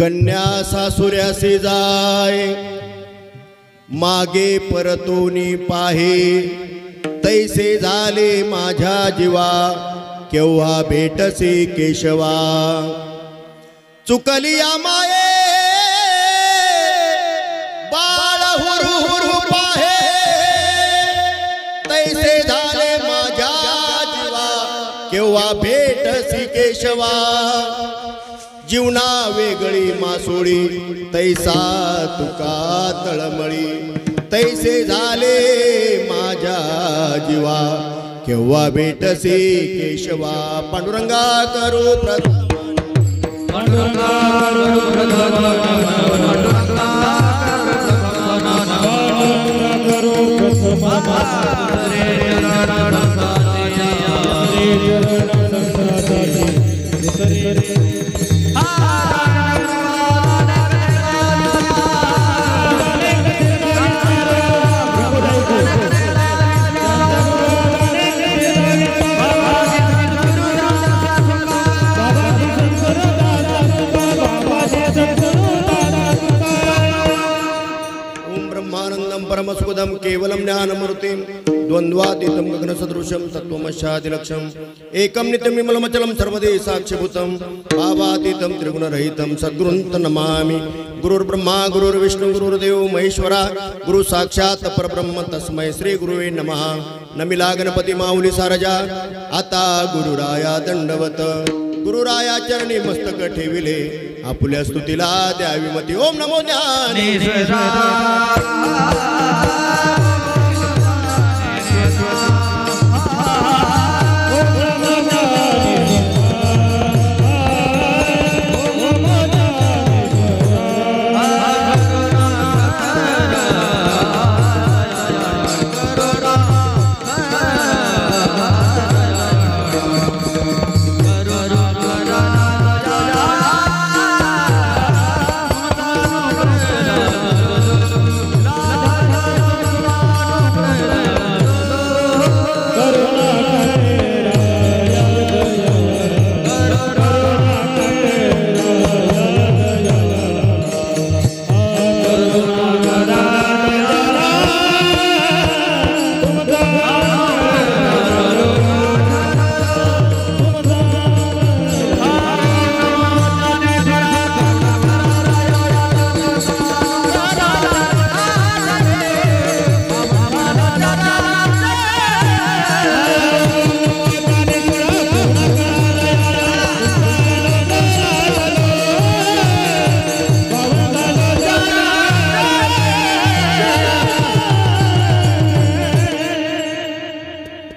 कन्या सासुऱ्यासी जाय मागे परतोनी पाहे तैसे झाले माझ्या जीवा केव्हा भेटसी केशवा चुकली माये बाळ हुरहुर पाहे तैसे झाले माझ्या जीवा केव्हा भेटसी केशवा जीवना वेगळी मासोळी तैसा तुका तळमळी तैसे झाले माझ्या जीवा केव्हा भेटसी केशवा पांडुरंगा करू प्रथम पांडुरंगा करू प्रथम परमसुखदं केवलं ज्ञानमूर्तिं द्वन्द्वातीतं गगनसदृशं तत्त्वमस्यादिलक्ष्यम् एकं नित्यं निर्मलमचलं सर्वदे साक्षिभूतं भावातीतं त्रिगुणरहितं सद्गुरुं नमामि गुरुर्ब्रह्मा गुरुर्विष्णु गुरुर्देवो महेश्वरा गुरु साक्षात् परब्रह्म तस्मै श्री गुरुवे नमः नमिला गणपती माऊली सारजा आता गुरुराया दंडवत गुरुराया चरणी मस्तक ठेविले आपुल्या स्तुतीला द्यावी मती ओम नमो ज्ञानेश्वरा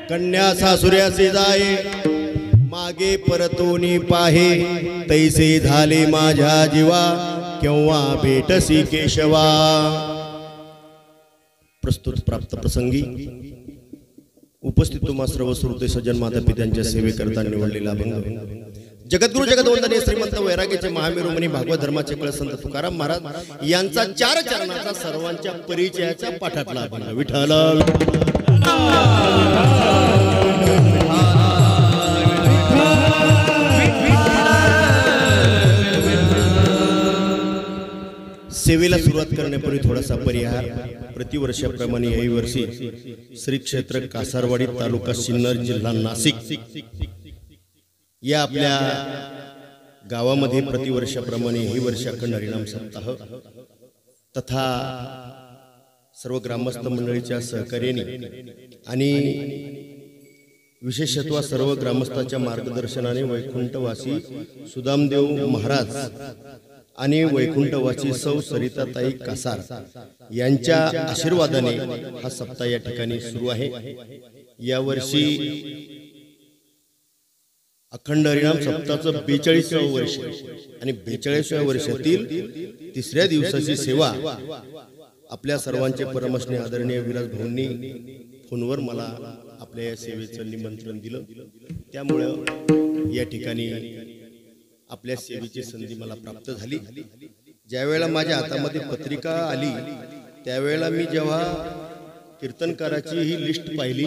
कन्या सासुऱ्यासी जाय मागे परतोनी पाहे तैसे झाले माझ्या जीवा केव्हा भेटसी केशवा प्रस्तुत प्राप्त प्रसंगी उपस्थित तुम्हा सर्व श्रोते सज्जन माता पित्यांच्या सेवेकरता निवडलेला अभंग जगद्गुरु जगदवंदनीय श्रीमंत वैराग्याचे महामेरुमणी भागवत धर्माचे कळसंत तुकाराम महाराज यांचा चार चरणाचा सर्वांच्या परिचयाचा पाठातला अभंग विठ्ठला सेवेला सुरुवात करण्यापूर्वी थोडासा परिहार प्रतिवर्षाप्रमाणे याही वर्षी श्री क्षेत्र कासारवाडी तालुका सिन्नर जिल्हा नाशिक या आपल्या गावामध्ये प्रतिवर्षाप्रमाणे ही वर्षी अखंड हरिनाम सप्ताह तथा सर्व ग्रामस्थ मंडळीच्या सहकार्याने आणि विशेषत्व सर्व ग्रामस्थांच्या मार्गदर्शनाने वैकुंठवासी सुदामदेव महाराज आणि वैकुंठवासी सौ सरिताताई कासार यांच्या आशीर्वादाने हा सप्ताह या ठिकाणी सुरू आहे। या वर्षी अखंड हरिनाम सप्ताहाचं 42वें वर्ष आणि 42व्या वर्षातील तिसऱ्या दिवसाची सेवा आपल्या सर्वांचे परमस्नेह आदरणीय विलास भाऊंनी फोनवर मला आपल्या या सेवेचं निमंत्रण दिलं, त्यामुळे या ठिकाणी आपल्या सेवेची संधी मला प्राप्त झाली। ज्यावेळेला माझ्या हातामध्ये पत्रिका आली त्यावेळेला मी जेव्हा कीर्तनकाराची ही लिस्ट पाहिली,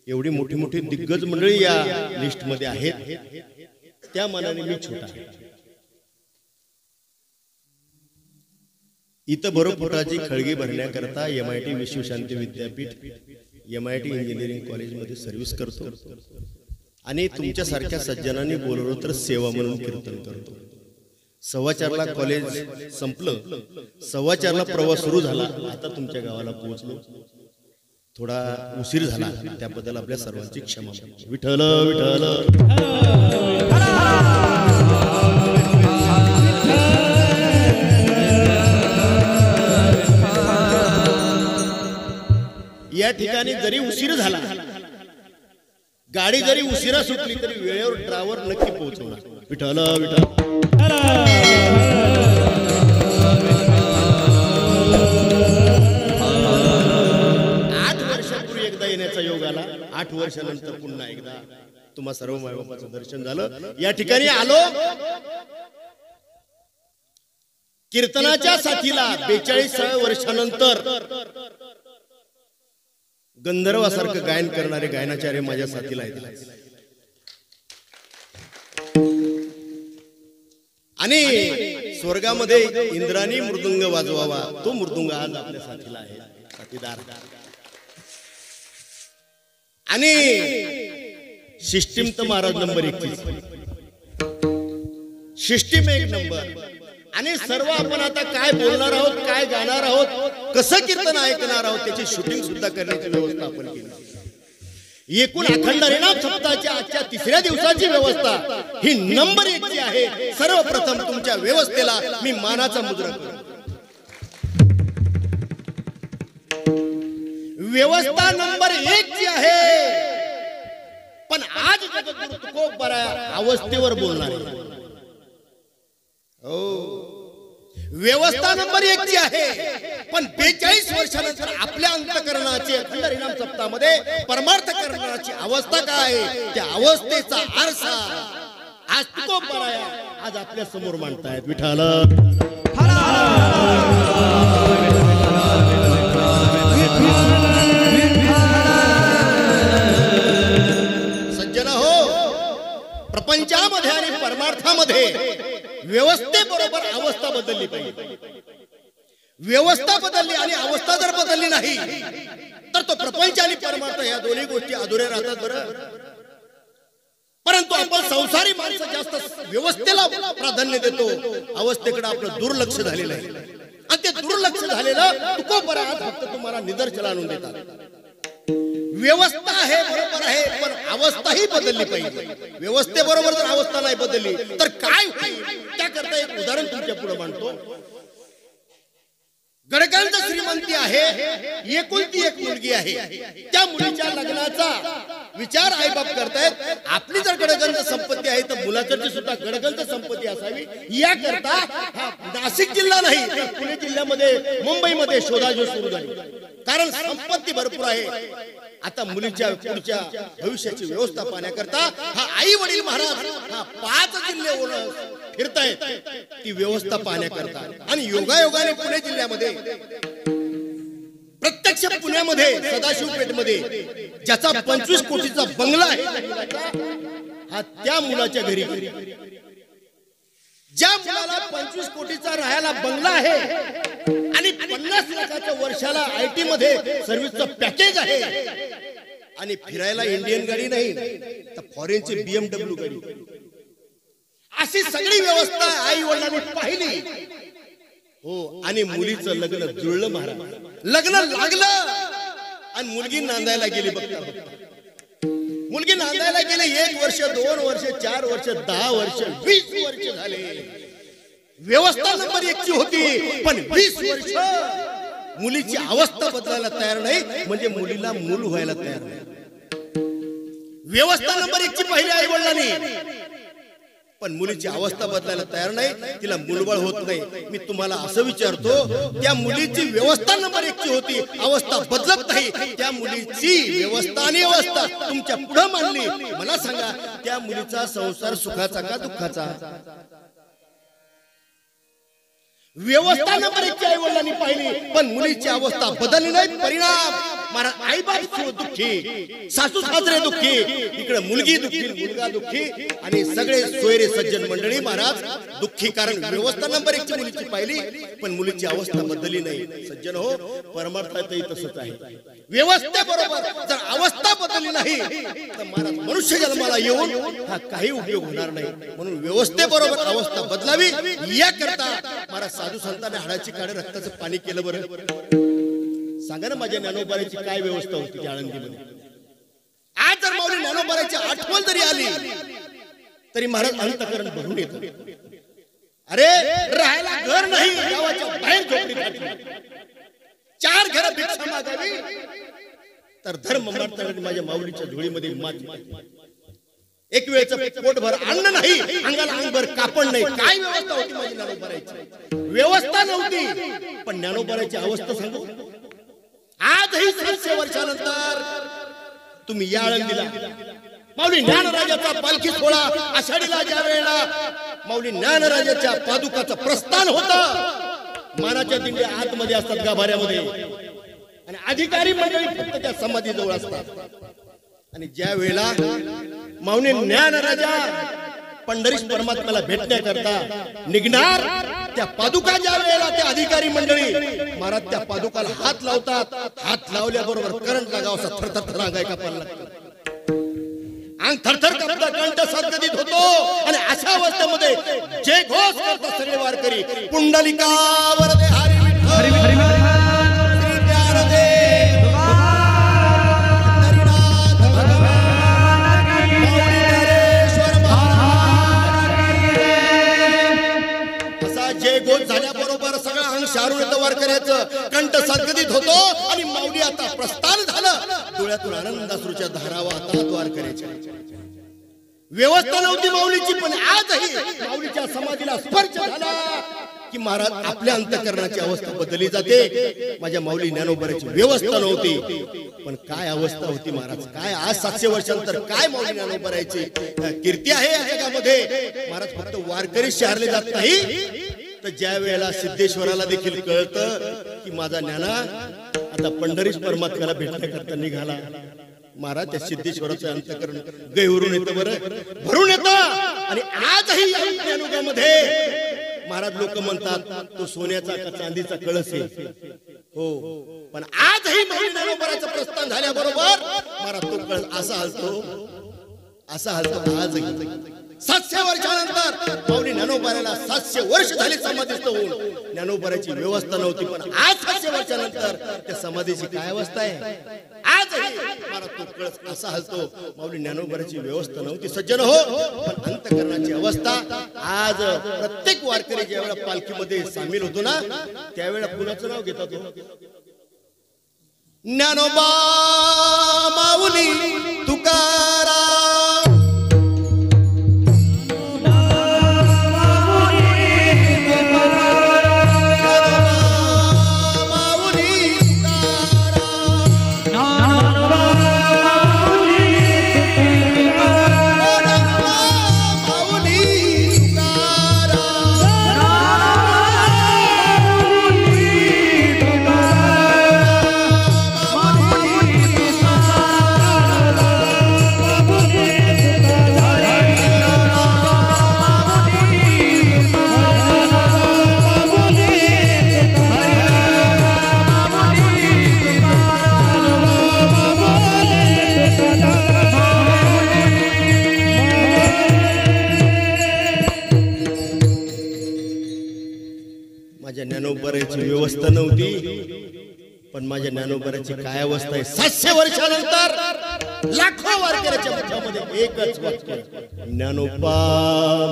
एवढी मोठी मोठी दिग्गज मंडळी या लिस्ट मध्ये आहेत, त्या मानाने मी छोटा आहे। इथं भरोफुटाची खळगी भरण्याकरता MIT विश्वशांती विद्यापीठ MIT इंजिनिअरिंग कॉलेजमध्ये सर्व्हिस करतो आणि तुमच्यासारख्या सज्जनांनी बोलवलं तर सेवा म्हणून कीर्तन करतो. 4:15ला कॉलेज संपलं, 4:15ला प्रवास सुरू झाला. आता तुमच्या गावाला पोहोचलो. थोडा उशीर झाला त्याबद्दल आपल्या सर्वांची क्षमा. विठ्ठल विठ्ठल. या ठिकाणी जरी उशीर झाला, गाडी जरी उशिरा सुटली तरी वेळेवर ड्रायव्हर नक्की पोहोचवणार. विठ्ठल विठ्ठल. 8 वर्षापूर्वी एकदा येण्याचा योग आला. 8 वर्षानंतर पुन्हा एकदा तुम्हा सर्व मायबापाचं दर्शन झालं. या ठिकाणी आलो कीर्तनाच्या साथीला. 42व्या वर्षानंतर गंधर्वासारखं गायन करणारे गायनाचार्य माझ्या साथीला आहेत आणि स्वर्गामध्ये इंद्रानी मृदुंग वाजवावा तो मृदुंग आज आपल्या साथीला आहे. साथीदार आणि सिस्टीम तर महाराज नंबर 21, सिस्टीम 1 नंबर. आणि सर्व आपण आता काय बोलणार आहोत, काय गाणार आहोत, कसं कीर्तन ऐकणार आहोत त्याची शूटिंग सुद्धा करण्याची व्यवस्था आपण केली. एकूण अखंड हरिनाम सप्ताहाच्या आजच्या 3ऱ्या दिवसाची व्यवस्था ही नंबर 1 ची आहे. सर्वप्रथम तुमच्या व्यवस्थेला मी मानाचा मुद्रा करतो. व्यवस्था नंबर 1 ची आहे. पण आज जगद्गुरु तुकोबरा अवस्थेवर बोलणार आहे. व्यवस्था नंबर 1 ची आहे. पण 42 वर्षानंतर आपल्या अंतःकरणाचे अखंड हरिनाम सप्ताहामध्ये परमार्थ करण्याची अवस्था काय आहे, त्या अवस्थेचा आरसा आज तुकोबरा आज आपल्या समोर मांडतायत. विठ्ठल. सज्जन हो, प्रपंचामध्ये आणि परमार्थामध्ये व्यवस्थेबरोबर अवस्था बदलली पाहिजे. व्यवस्था बदलली आणि अवस्था जर बदलली नाही तर तो प्रपंच आणि परमार्थ या दोन्ही गोष्टी अधुऱ्या राहतात. बरं, परंतु आपण संसारी माणसं जास्त व्यवस्थेला प्राधान्य देतो, अवस्थेकडे आपलं दुर्लक्ष झालेलं आहे. आणि ते दुर्लक्ष झालेलं तुकोबरा फक्त तुम्हाला निदर्शनाला आणून देतात. व्यवस्था आहे बरोबर आहे, पण अवस्था ही बदलली पाहिजे. व्यवस्थेबरोबर जर अवस्था नाही बदलली तर काय होईल त्याकरता एक उदाहरण तुमच्या पुढे मांडतो. गडगंज श्रीमंती आहे, एकुलती एक मुलगी आहे. त्या मुलीच्या लग्नाचा विचार आईबाप करतायत. आपली जर गडगंज संपत्ती आहे तर मुलाकडची सुद्धा गडगंज संपत्ती असावी. याकरता नाशिक जिल्हा नाही तर पुणे जिल्ह्यामध्ये, मुंबईमध्ये शोधाशोध सुरू झाली. कारण संपत्ती भरपूर आहे. आता मुलीच्या पुढच्या भविष्याची व्यवस्था पाहण्याकरता हा आई वडील महाराज हा 5 जिल्हे फिरतायत ती व्यवस्था पाहण्याकरता. आणि योगायोगाने पुणे जिल्ह्यामध्ये, प्रत्यक्ष पुण्यामध्ये सदाशिवपेठमध्ये ज्याचा 25 कोटीचा बंगला आहे हा त्या मुलाच्या घरी. ज्या मुलाला 25 कोटीचा राहायला बंगला आहे आणि 50 लाखाच्या वर्षाला IT मध्ये सर्व्हिसचं पॅकेज आहे आणि फिरायला इंडियन गाडी नाही तर फॉरेनची BMW गाडी, अशी सगळी व्यवस्था आई वडिलांनी पाहिली. हो, आणि मुलीचं लग्न जुळलं महाराज. लग्न लागलं आणि मुलगी नांदायला गेली. बघता मुलगी नांदायला गेली. 1 वर्ष, 2 वर्ष, 4 वर्ष, 10 वर्ष, 20 वर्ष झाले. व्यवस्था नंबर 1 ची होती, पण 20 वर्ष मुलीची अवस्था बदलायला तयार नाही, म्हणजे मुलीला मूल व्हायला तयार नाही. व्यवस्था नंबर 1 ची पाहिली आई वडिलांनी, पण मुलीची अवस्था बदलायला तयार नाही, तिला मूलबाळ होत नाही. मी तुम्हाला असं विचारतो, त्या मुलीची व्यवस्था नंबर 1 ची होती, अवस्था बदलत नाही, त्या मुलीची व्यवस्था आणि अवस्था तुमच्या पुढे मांडली. मला सांगा त्या मुलीचा संसार सुखाचा का दुःखाचा? व्यवस्था नंबर 1 ची आई वडिलांनी पाहिली, पण मुलीची अवस्था बदलली नाही. परिणाम महाराज आई बाप दुःखी, सासू सासरे दुःखी, इकडे मुलगी दुःखी, मुलगा दुःखी आणि सगळे सोयरे सज्जन मंडळी महाराज दुःखी. कारण व्यवस्था नंबर 1 ची मुलीची पाहिली पण मुलीची अवस्था बदलली नाही. सज्जन हो, परमार्थातही तसंच आहे. व्यवस्थेबरोबर जर अवस्था बदलली नाही तर महाराज मनुष्य जन्माला येऊन हा काही उपयोग होणार नाही. म्हणून व्यवस्थेबरोबर अवस्था बदलावी याकरता महाराज साधू संतांनी हाडाची काढे रक्ताचं पाणी केलं. बरं सांगा ना माझ्या ज्ञानोबाची काय व्यवस्था होती त्या आळंदीमध्ये. आज जर माऊली ज्ञानोबाची आठवण जरी आली तरी महाराज अंतःकरण भरून येतं. अरे राहायला घर नाही, गावाच्या बाहेर झोपडी काढली, 4 घर भिक्षा मागावी तर धर्म मारताना माझ्या माऊलीच्या धुळीमध्ये माती. एक वेळचं पोटभर अन्न नाही, अंगाला अंगभर कापड नाही. काय व्यवस्था होती माझी ज्ञानोबाची. व्यवस्था नव्हती पण ज्ञानोबाची अवस्था सांगू. आजही 700 वर्षानंतर तुम्ही या आळंदीला माऊली ज्ञानराजाचा पालखी सोहळा आषाढीला ज्या वेळेला माऊली ज्ञानराजाच्या पादुकाचं प्रस्थान होतं, मानाच्या दिंड्या आतमध्ये असतात गाभाऱ्यामध्ये आणि अधिकारी मंडळी फक्त त्या समाधीजवळ असतात. आणि ज्या वेळेला माऊली ज्ञानराजा पंढरीश परमात्म्याला भेटण्याकरता निघणार, त्या पादुका ज्या वेळेला त्या अधिकारी मंडळी महाराज त्या पादुकाला हात लावतात. हात लावल्याबरोबर करंट लागावा असा थरथर थरांगाय कापायला लागतो. अंग थरथर कापता, कंठ सद्गदित होतो आणि अशा अवस्थेमध्ये जे घोष करतात सगळे वारकरी पुंडलिका वरदे हरी हरी हरी श्री ज्ञानदेव हरिनाथ भगवान माऊलीश्वर महाराज. असा जे घोष झाल्याबरोबर सगळं अंग शारून येतं वारकऱ्याचं, कंठ सद्गदित होतो आणि माऊली आता प्रस्थान झालं. डोळ्यातून आनंदाश्रूच्या धारा वाहतात वारकऱ्याच्या. व्यवस्था नव्हती माऊलीची पण आजही माऊलीच्या समाधीला स्पर्श झाला की महाराज आपल्या अंतःकरणाची अवस्था बदलली जाते. माझ्या माऊली ज्ञानोबाची व्यवस्था नव्हती पण काय अवस्था होती महाराज. काय आज 700 वर्षांनंतर काय माऊली ज्ञानोबाची कीर्ती आहे या जगामध्ये. महाराज फक्त वारकरी शहरले जात नाही तर ज्या वेळेला सिद्धेश्वराला देखील कळतं की माझा ज्ञाना आता पंढरीश परमात्म्याला भेटण्याकरता निघाला, महाराज त्या सिद्धेश्वराचं अंतःकरण गहिवरून येतं, बरं भरून येतं. आणि आजही या ज्ञानोगामध्ये महाराज लोक म्हणतात तो सोन्याचा का चांदीचा कळस आहे. हो पण आजही माऊली ज्ञानोबाचं प्रस्थान झाल्याबरोबर महाराज तो कळस असा हलतो आजही. 700 वर्षानंतर माऊली ज्ञानोबाला 700 वर्ष झाली समाधीस्थ होऊन. ज्ञानोबाची व्यवस्था नव्हती पण आज 700 वर्षानंतर त्या समाधीची काय अवस्था आहे. आजही महाराज तो कळस असा हलतो. माऊली ज्ञानोबाची व्यवस्था नव्हती सज्जन हो पण अंतःकरणाची अवस्था. आज प्रत्येक वारकरी ज्या वेळेला पालखीमध्ये सामील होतो ना त्यावेळेला कुणाचं नाव घेतात. ज्ञानोबा माऊली तुकाराम ज्ञानोबाची व्यवस्था नव्हती पण माझ्या ज्ञानोबाची काय अवस्था आहे. 700 वर्षानंतर लाखो वारकऱ्याच्या मुखामध्ये एकच वाक्य ज्ञानोबा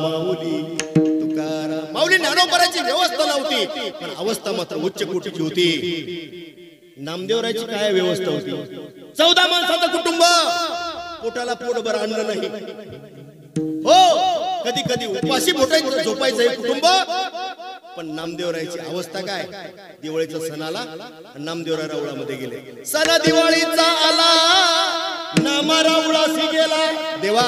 माऊली तुकाराम. माऊली ज्ञानोबाची व्यवस्था नव्हती पण अवस्था मात्र उच्च कोटीची होती. नामदेवराची काय व्यवस्था होती. 14 माणसाचं कुटुंब, पोटाला पोटभर अन्न नाही. हो कधी कधी उपाशी पोटायचं झोपायचं हे कुटुंब. पण नामदेवरायची अवस्था काय. दिवाळीचा सण आला नामदेवराय रावळामध्ये गेले. सण दिवाळीचा आला नामा रावळाशी गेला. देवा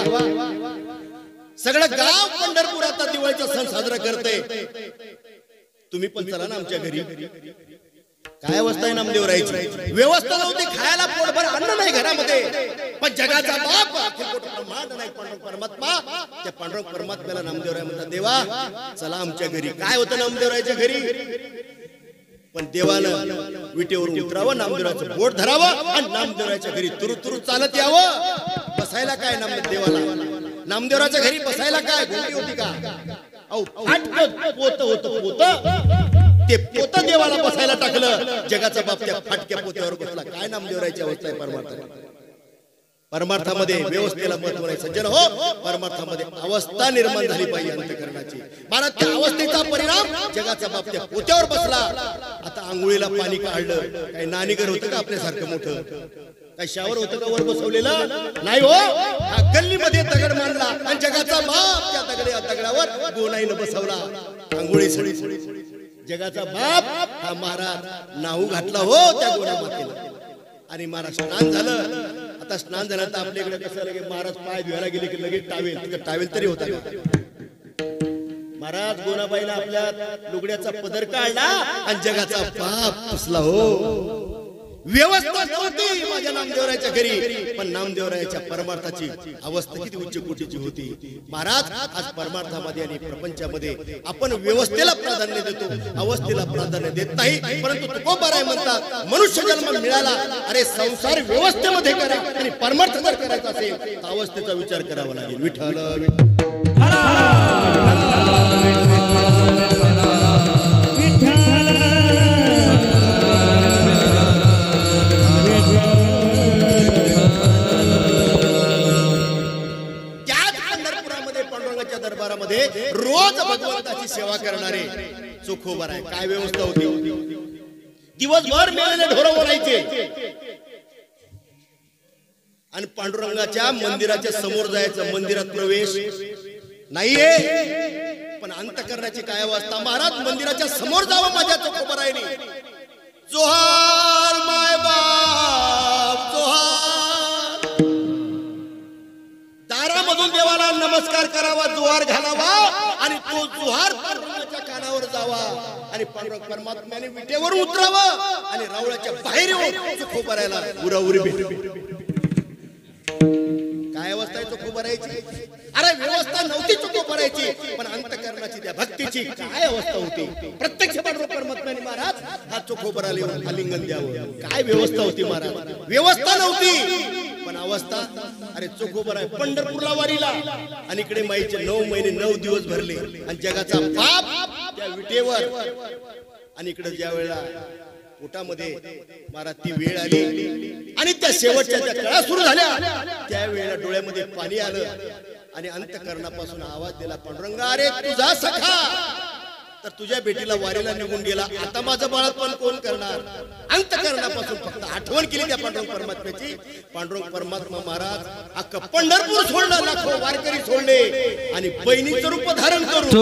सगळं गाव पंढरपूर आता दिवाळीचा सण साजरा करते. तुम्ही पण चला ना आमच्या घरी. काय अवस्था आहे नामदेवरायची? व्यवस्था नव्हती, खायला पोटभर अन्न नाही घरामध्ये, पण जगाचा बाप अखिल कोटी ब्रह्मांड नाही पांडुरंग परमात्मा, त्या पांडुरंग परमात्म्याला नामदेवराय म्हणतात, देवा चला आमच्या घरी. काय होतं नामदेवरायच्या घरी? पण देवानं विटेवरून उतरावं, नामदेवराचं बोट धरावं आणि नामदेवराच्या घरी तुरु तुरु चालत यावं. बसायला काय देवाला? नामदेवराच्या घरी बसायला काय घोटी होती का? पोत होतं, पोत ते पोत देवाला बसायला टाकलं. जगाचा बाप त्या फाटक्या पोत्यावर बसला. काय नामदेवराची अवस्था आहे परमार्थामध्ये? परमार्थामध्ये व्यवस्थेला महत्व नाही सज्जन हो. परमार्थामध्ये अवस्था निर्माण झाली पाहिजे अंतःकरणाची. महाराज त्या अवस्थेचा परिणाम जगाचा बाप त्या पोत्यावर बसला. आता आंघोळीला पाणी काढलं, काही नाणीगर होतं का आपल्यासारखं मोठं? काय शावर होतं का वर बसवलेलं? नाही हो. हा गल्लीमध्ये दगड मांडला आणि जगाचा बाप त्या दगडावर गोनाईनं बसवला आंघोळीसाठी. जगाचा बाप हा महाराज नाहू घातला हो त्या गोण्या मातेला. आणि महाराज स्नान झालं. आता स्नान झालं तर आपल्याकडे कसं लगे महाराज पाय धुवायला गेले की लगेच टावेल तरी होता. महाराज गोनाबाईला आपल्या लुगड्याचा पदर काढला आणि जगाचा बाप पुसला हो. व्यवस्था नव्हती माझ्या नामदेवरायच्या घरी, पण नामदेवरायच्या परमार्थाची अवस्था किती उच्च कोटीची होती. महाराज आज परमार्थामध्ये आणि प्रपंचामध्ये आपण व्यवस्थेला प्राधान्य देतो, अवस्थेला प्राधान्य देत नाही. परंतु तुकोबाराय म्हणतात मनुष्य जन्म मिळाला, अरे संसार व्यवस्थेमध्ये करा आणि परमार्थ जर करायचा असेल तर अवस्थेचा विचार करावा लागेल. विठ्ठल रोज भगवंताची सेवा करणारे चोखोबाराय. काय व्यवस्था होती? दिवसभर मेलेले ढोर ओरायचे आणि पांडुरंगाच्या मंदिराच्या समोर जायचं. मंदिरात प्रवेश नाहीये, पण अंतःकरणाची काय अवस्था? महाराज मंदिराच्या समोर जावं माझ्या चोखोबारायने. जोहार माय बाप जोहार. दारामधून देवाला नमस्कार करावा, जोहार घालावा आणि तो जोहार पांडुरंगाच्या कानावर जावा आणि पांडुरंग परमात्म्याने विटेवर उतरावं आणि रावळाच्या बाहेर येऊन चोखोबारायला उराउरी काय अवस्था आहे चोखोबारायची? अरे व्यवस्था नव्हती चोखोबारायची, पण अंतःकरणाची त्या भक्तीची काय अवस्था होती? प्रत्यक्ष पांडुरंग परमात्म्याने महाराज हा चोखोबाराला येऊन आलिंगन द्यावं. काय व्यवस्था होती महाराज? व्यवस्था नव्हती पण अवस्था. अरे चोखोबाराय पंढरपूरला वारीला आणि इकडे माईचे 9 महिने 9 दिवस भरले आणि जगाचा बाप त्या विटेवर. आणि इकडे ज्या वेळेला पोटामध्ये महाराज ती वेळ आली आणि त्या शेवटच्या ज्या कळा सुरू झाल्या त्यावेळेला डोळ्यामध्ये पाणी आलं आणि अंतःकरणापासून आवाज दिला, पांडुरंगा अरे तुझा सखा तर तुझ्या बेटीला वारीला निघून गेला, आता माझं बाळपण कोण करणार? अंतःकरणापासून फक्त आठवण केली त्या पांडुरंग परमात्म्याची. पांडुरंग परमात्मा महाराज अख्खा पंढरपूर सोडलं, लाखो वारकरी सोडले आणि बहिणीचं रूप धारण करून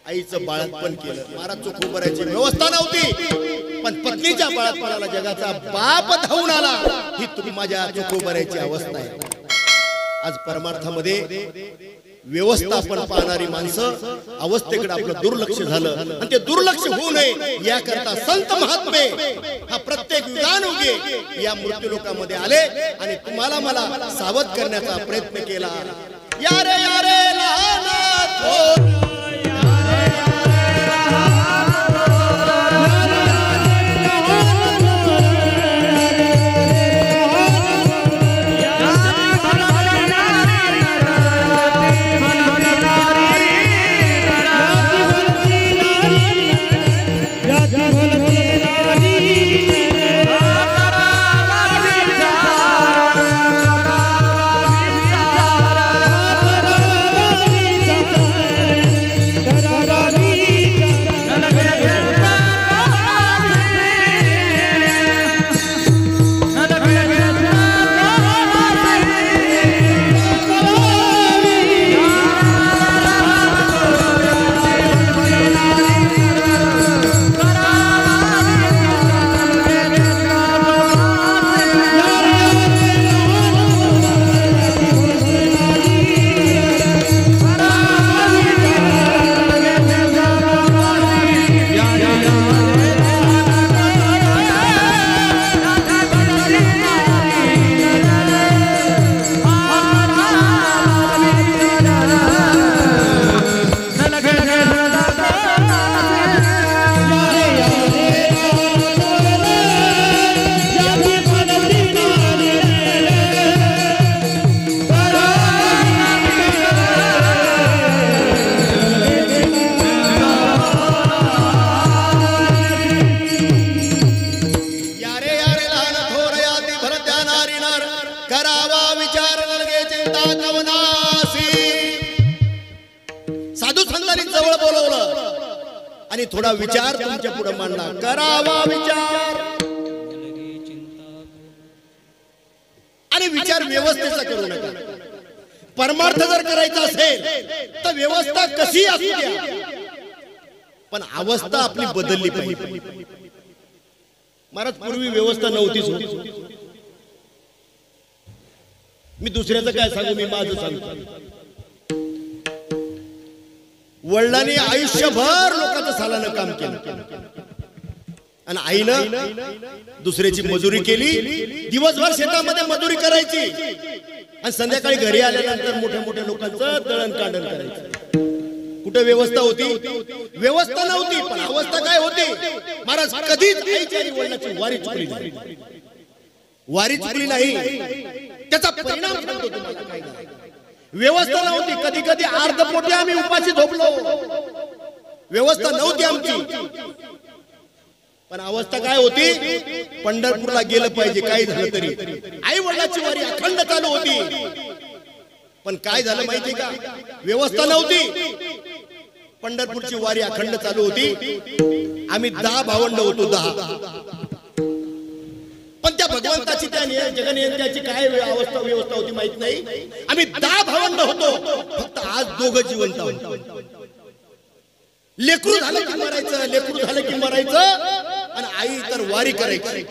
आईचं बाळंतपण केलं. महाराज चोखोबारायची व्यवस्था नव्हती पण पत्नीच्या बाळंतपणाला जगाचा बाप धावून आला. ही तुम्ही माझ्या चोखोबारायची अवस्था आहे. आज परमार्थामध्ये व्यवस्थापन पाहणारी माणसं अवस्थेकडे आपलं दुर्लक्ष झालं आणि ते दुर्लक्ष होऊ नये याकरता संत महात्मे हा प्रत्येक युगानुयुगे या मृत्यू लोकांमध्ये आले आणि तुम्हाला मला सावध करण्याचा प्रयत्न केला. यारे यारे लहान थोर आणि थोडा विचार तुमच्या पुढे मांडला. करावा विचार आणि विचार व्यवस्थेचा करू नका. परमार्थ जर करायचा असेल तर व्यवस्था कशी असू द्या पण अवस्था आपली बदलली पाहिजे. महाराज पूर्वी व्यवस्था नव्हतीच. मी दुसऱ्याचं काय सांगू, मी माझं सांगतो. वडिलांनी आयुष्यभर लोकांचं सालानं काम केलं आणि आईनं दुसऱ्याची मजुरी केली. दिवसभर शेतामध्ये मजुरी करायची आणि संध्याकाळी घरी आल्यानंतर मोठ्या मोठ्या लोकांचं दळण काढण करायचं. कुठे व्यवस्था होती? व्यवस्था नव्हती. पण अवस्था काय होती महाराज? कधीच आईच्या आणि वडिलांची वारी चुकली नाही. वारी चुकली नाही. त्याचा परिणाम सांगतो तुम्हाला काय झाला. व्यवस्था नव्हती. कधी कधी अर्धपोटी आम्ही उपाशी झोपलो. व्यवस्था नव्हती आमची. पण अवस्था काय होती? पंढरपूरला गेलं पाहिजे काही झालं तरी. आई वडिलांची वारी अखंड चालू होती. पण काय झालं माहिती का? व्यवस्था नव्हती. पंढरपूरची वारी अखंड चालू होती. आम्ही 10 भावंड होतो. 10. पण त्या भगवंताची त्या जगनियंत्याची काय अवस्था व्यवस्था होती माहित नाही. आम्ही 10 भावंड होतो. फक्त आज 2 जिवंत आहोत. लेकरू झालं की मरायचं, लेकरू झालं की मरायचं आणि आई तर वारी करायची.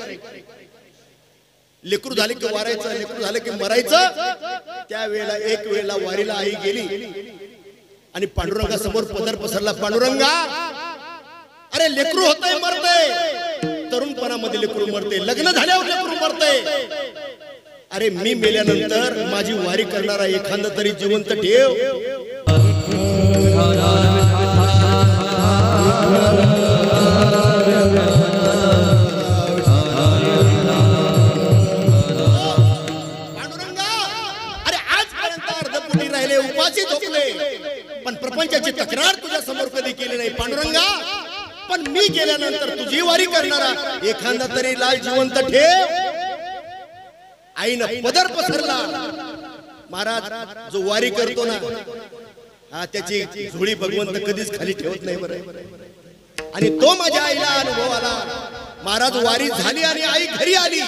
लेकरू झाले की वारायचं, लेकरू झालं की मरायचं. त्यावेळेला एक वेळेला वारीला आई गेली आणि पांडुरंगा समोर पदर पसरला. पांडुरंगा, अरे लेकरू होतंय मरतंय. तरुणपणामध्ये लेकरू मरते, लग्न झाल्यावर लेकरू मरते. अरे मी मेल्यानंतर माझी वारी करणारा एखादा तरी जिवंत ठेव. पांडुरंगा, अरे आजपर्यंत अर्धपोटी राहिले, उपाशी झोपले, पण प्रपंचाची तक्रार तुझ्या समोर कधी केली नाही. पांडुरंगा, पण मी गेल्यानंतर तुझी वारी करणारा एखादा तरी लाल जिवंत ठेव. आईनं पदर पसरला. महाराज जो वारी करतो ना त्याची झोळी भगवंत कधीच खाली ठेवत नाही बरं. आणि तो माझ्या आईला अनुभव आला. महाराज वारी झाली आणि आई घरी आली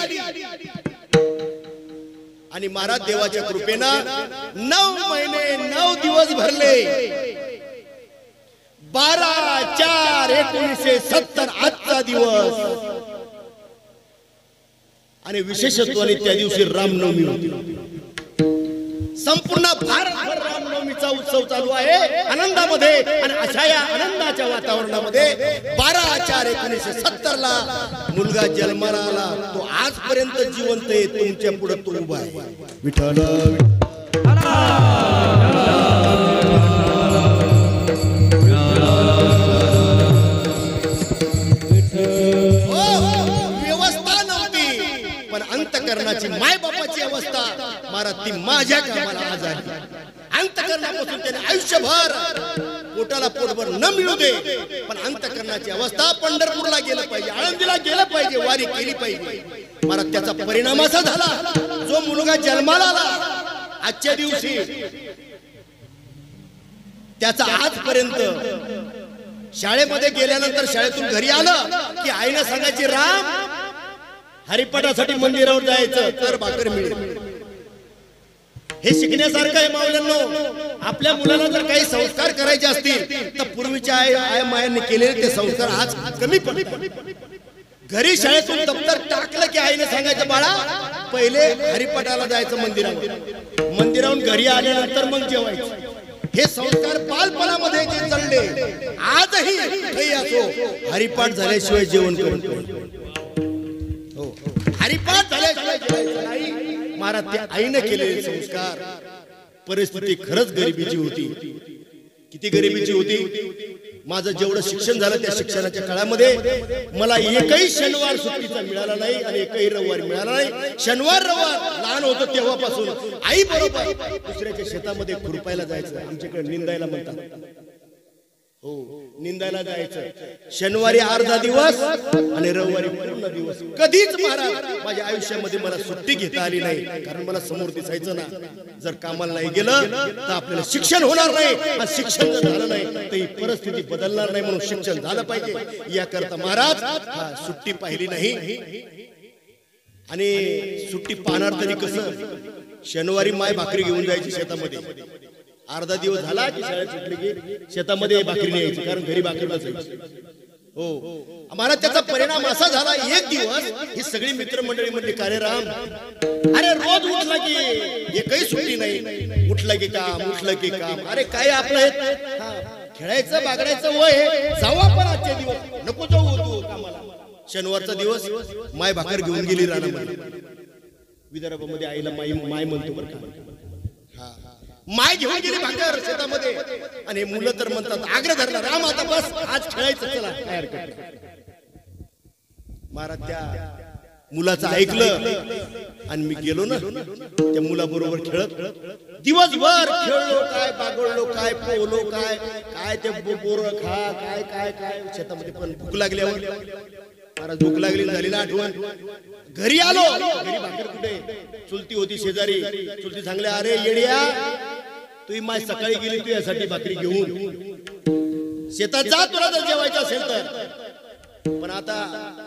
आणि महाराज देवाच्या कृपेनं 9 महिने 9 दिवस भरले. 12/4/1970 आजचा दिवस. आणि विशेषत्वाने त्या दिवशी रामनवमी होती. संपूर्ण भारतभर रामनवमी रामनवमीचा उत्सव चालू आहे आनंदामध्ये आणि अशा या आनंदाच्या वातावरणामध्ये 12/4/1970 ला मुलगा जन्माला आला. तो आजपर्यंत जिवंत आहे. तुमच्या पुढे तो उभा आहे. विठ्ठल अंतकरणाची माय बापाची अवस्था महाराज ती माझ्या कामाला आज आली. अंतकरणापासून त्याने आयुष्यभर पोटाला पोटभर न मिळू दे पण अंतकरणाची अवस्था पंढरपूरला गेलं पाहिजे, आळंदीला गेलं पाहिजे, वारी केली पाहिजे. महाराज त्याचा परिणाम असा झाला जो मुलगा जन्माला आला आजच्या दिवशी त्याचा आजपर्यंत शाळेमध्ये गेल्यानंतर शाळेतून घरी आलं की आईने सांगायची राम हरिपाठासाठी मंदिरावर जायचं तर भाकर मिळेल. हे शिकण्यासारखं आहे माऊल्यांनो. आपल्या मुलाला जर काही संस्कार करायचे असतील तर पूर्वीच्या आई मायांनी केलेले ते संस्कार आज कमी पडले. घरी शाळेतून दप्तर टाकलं की आईने सांगायचं बाळा पहिले हरिपाठाला जायचं मंदिरावर, मंदिरावरून घरी आल्यानंतर मग जेवायचं. हे संस्कार बालपणामध्ये जे चालले आजही असो हरिपाठ झाल्याशिवाय जेवण करून हरिपाठ झाल्याशिवाय जेवायचं नाही. महाराज त्या आईने केलेले संस्कार. परिस्थिती खरंच गरिबीची होती. किती गरिबीची होती. माझं जेवढं शिक्षण झालं त्या शिक्षणाच्या काळामध्ये मला एकही शनिवार सुट्टीचा मिळाला नाही आणि एकही रविवार मिळाला नाही. शनिवार रविवार लहान होतो तेव्हापासून आई बरोबर दुसऱ्याच्या शेतामध्ये खुरपायला जायचं. आमच्याकडे निंदायला म्हणतात. हो निंदायला जायचं. शनिवारी अर्धा दिवस आणि रविवारी पूर्ण दिवस. कधीच महाराज माझ्या आयुष्यामध्ये मला सुट्टी घेता आली नाही. कारण मला समोर दिसायचं ना. जर कामाला नाही गेलं तर आपल्याला शिक्षण होणार नाही. शिक्षण जर झालं नाही तर ही परिस्थिती बदलणार नाही. म्हणून शिक्षण झालं पाहिजे याकरता महाराज सुट्टी पाहिली नाही. आणि सुट्टी पाहणार तरी कसं. शनिवारी माय भाकरी घेऊन जायची शेतामध्ये. अर्धा दिवस झाला की शाळेत सुटली की शेतामध्ये भाकरी न्यायची कारण घरी भाकरी नसायची. हो आम्हाला त्याचा परिणाम असा झाला. एक दिवस ही सगळी मित्रमंडळी म्हणली का रे राम अरे रोज उठला की एकही सुट्टी नाही. उठलं की काम उठलं की काम. अरे काय आपलं खेळायचं बागडायचं वय जाऊ आपण आजचे दिवस नको जाऊ होतो कामाला. शनिवारचा दिवस माय भाकर घेऊन गेली रानामध्ये. विदर्भामध्ये आईला माय म्हणतो बरं का. माय घेऊन गेली भाकर शेतामध्ये आणि मुलं तर म्हणतात आग्रह धरला राम आता बस आज खेळायचं चला. महाराज त्या मुलाचं ऐकलं आणि मी गेलो ना त्या मुलाबरोबर खेळत दिवसभर खेळलो काय बागडलो काय पोहलो काय काय ते बोर खा काय काय काय शेतामध्ये. पण भूक लागल्यावर महाराज भूक लागली झाली ना आठवण. घरी आलो घरी भाकर कुठे. चुलती होती शेजारी. चुलती सांगले अरे येड्या तू माय सकाळी गेली तू यासाठी भाकरी घेऊन शेतात जा तुला जर जेवायचं असेल तर. पण आता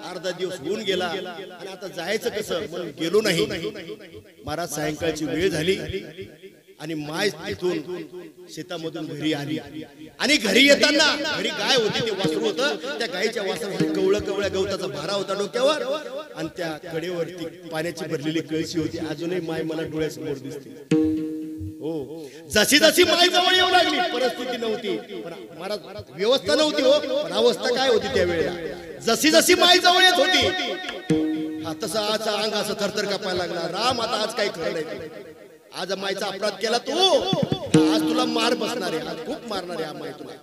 अर्धा दिवस होऊन गेला आणि आता जायचं कसं म्हणून गेलो नाही. महाराज सायंकाळची वेळ झाली आणि माय तिथून शेतामधून घरी आली. आणि घरी येताना घरी गाय होती ते वासरू होतं. त्या गायीच्या वासरावर कवळ्या गवताचा भारा होता डोक्यावर आणि त्या कडेवरती पाण्याची भरलेली कळशी होती. अजूनही माय मला डोळ्यासमोर दिसते. हो जशी जशी माय जवळ येऊ लागली परिस्थिती नव्हती पण महाराज व्यवस्था नव्हती. हो पण अवस्था काय होती त्यावेळेला. जशी जशी माय जवळ येत होती तसं आज अंग असं थरथर कापायला लागला. राम आता आज काय खरं नाही. आज मायचा अपराध केला तू आज तुला मार बसणार आहे. आज खूप मारणार आहे माय तुला.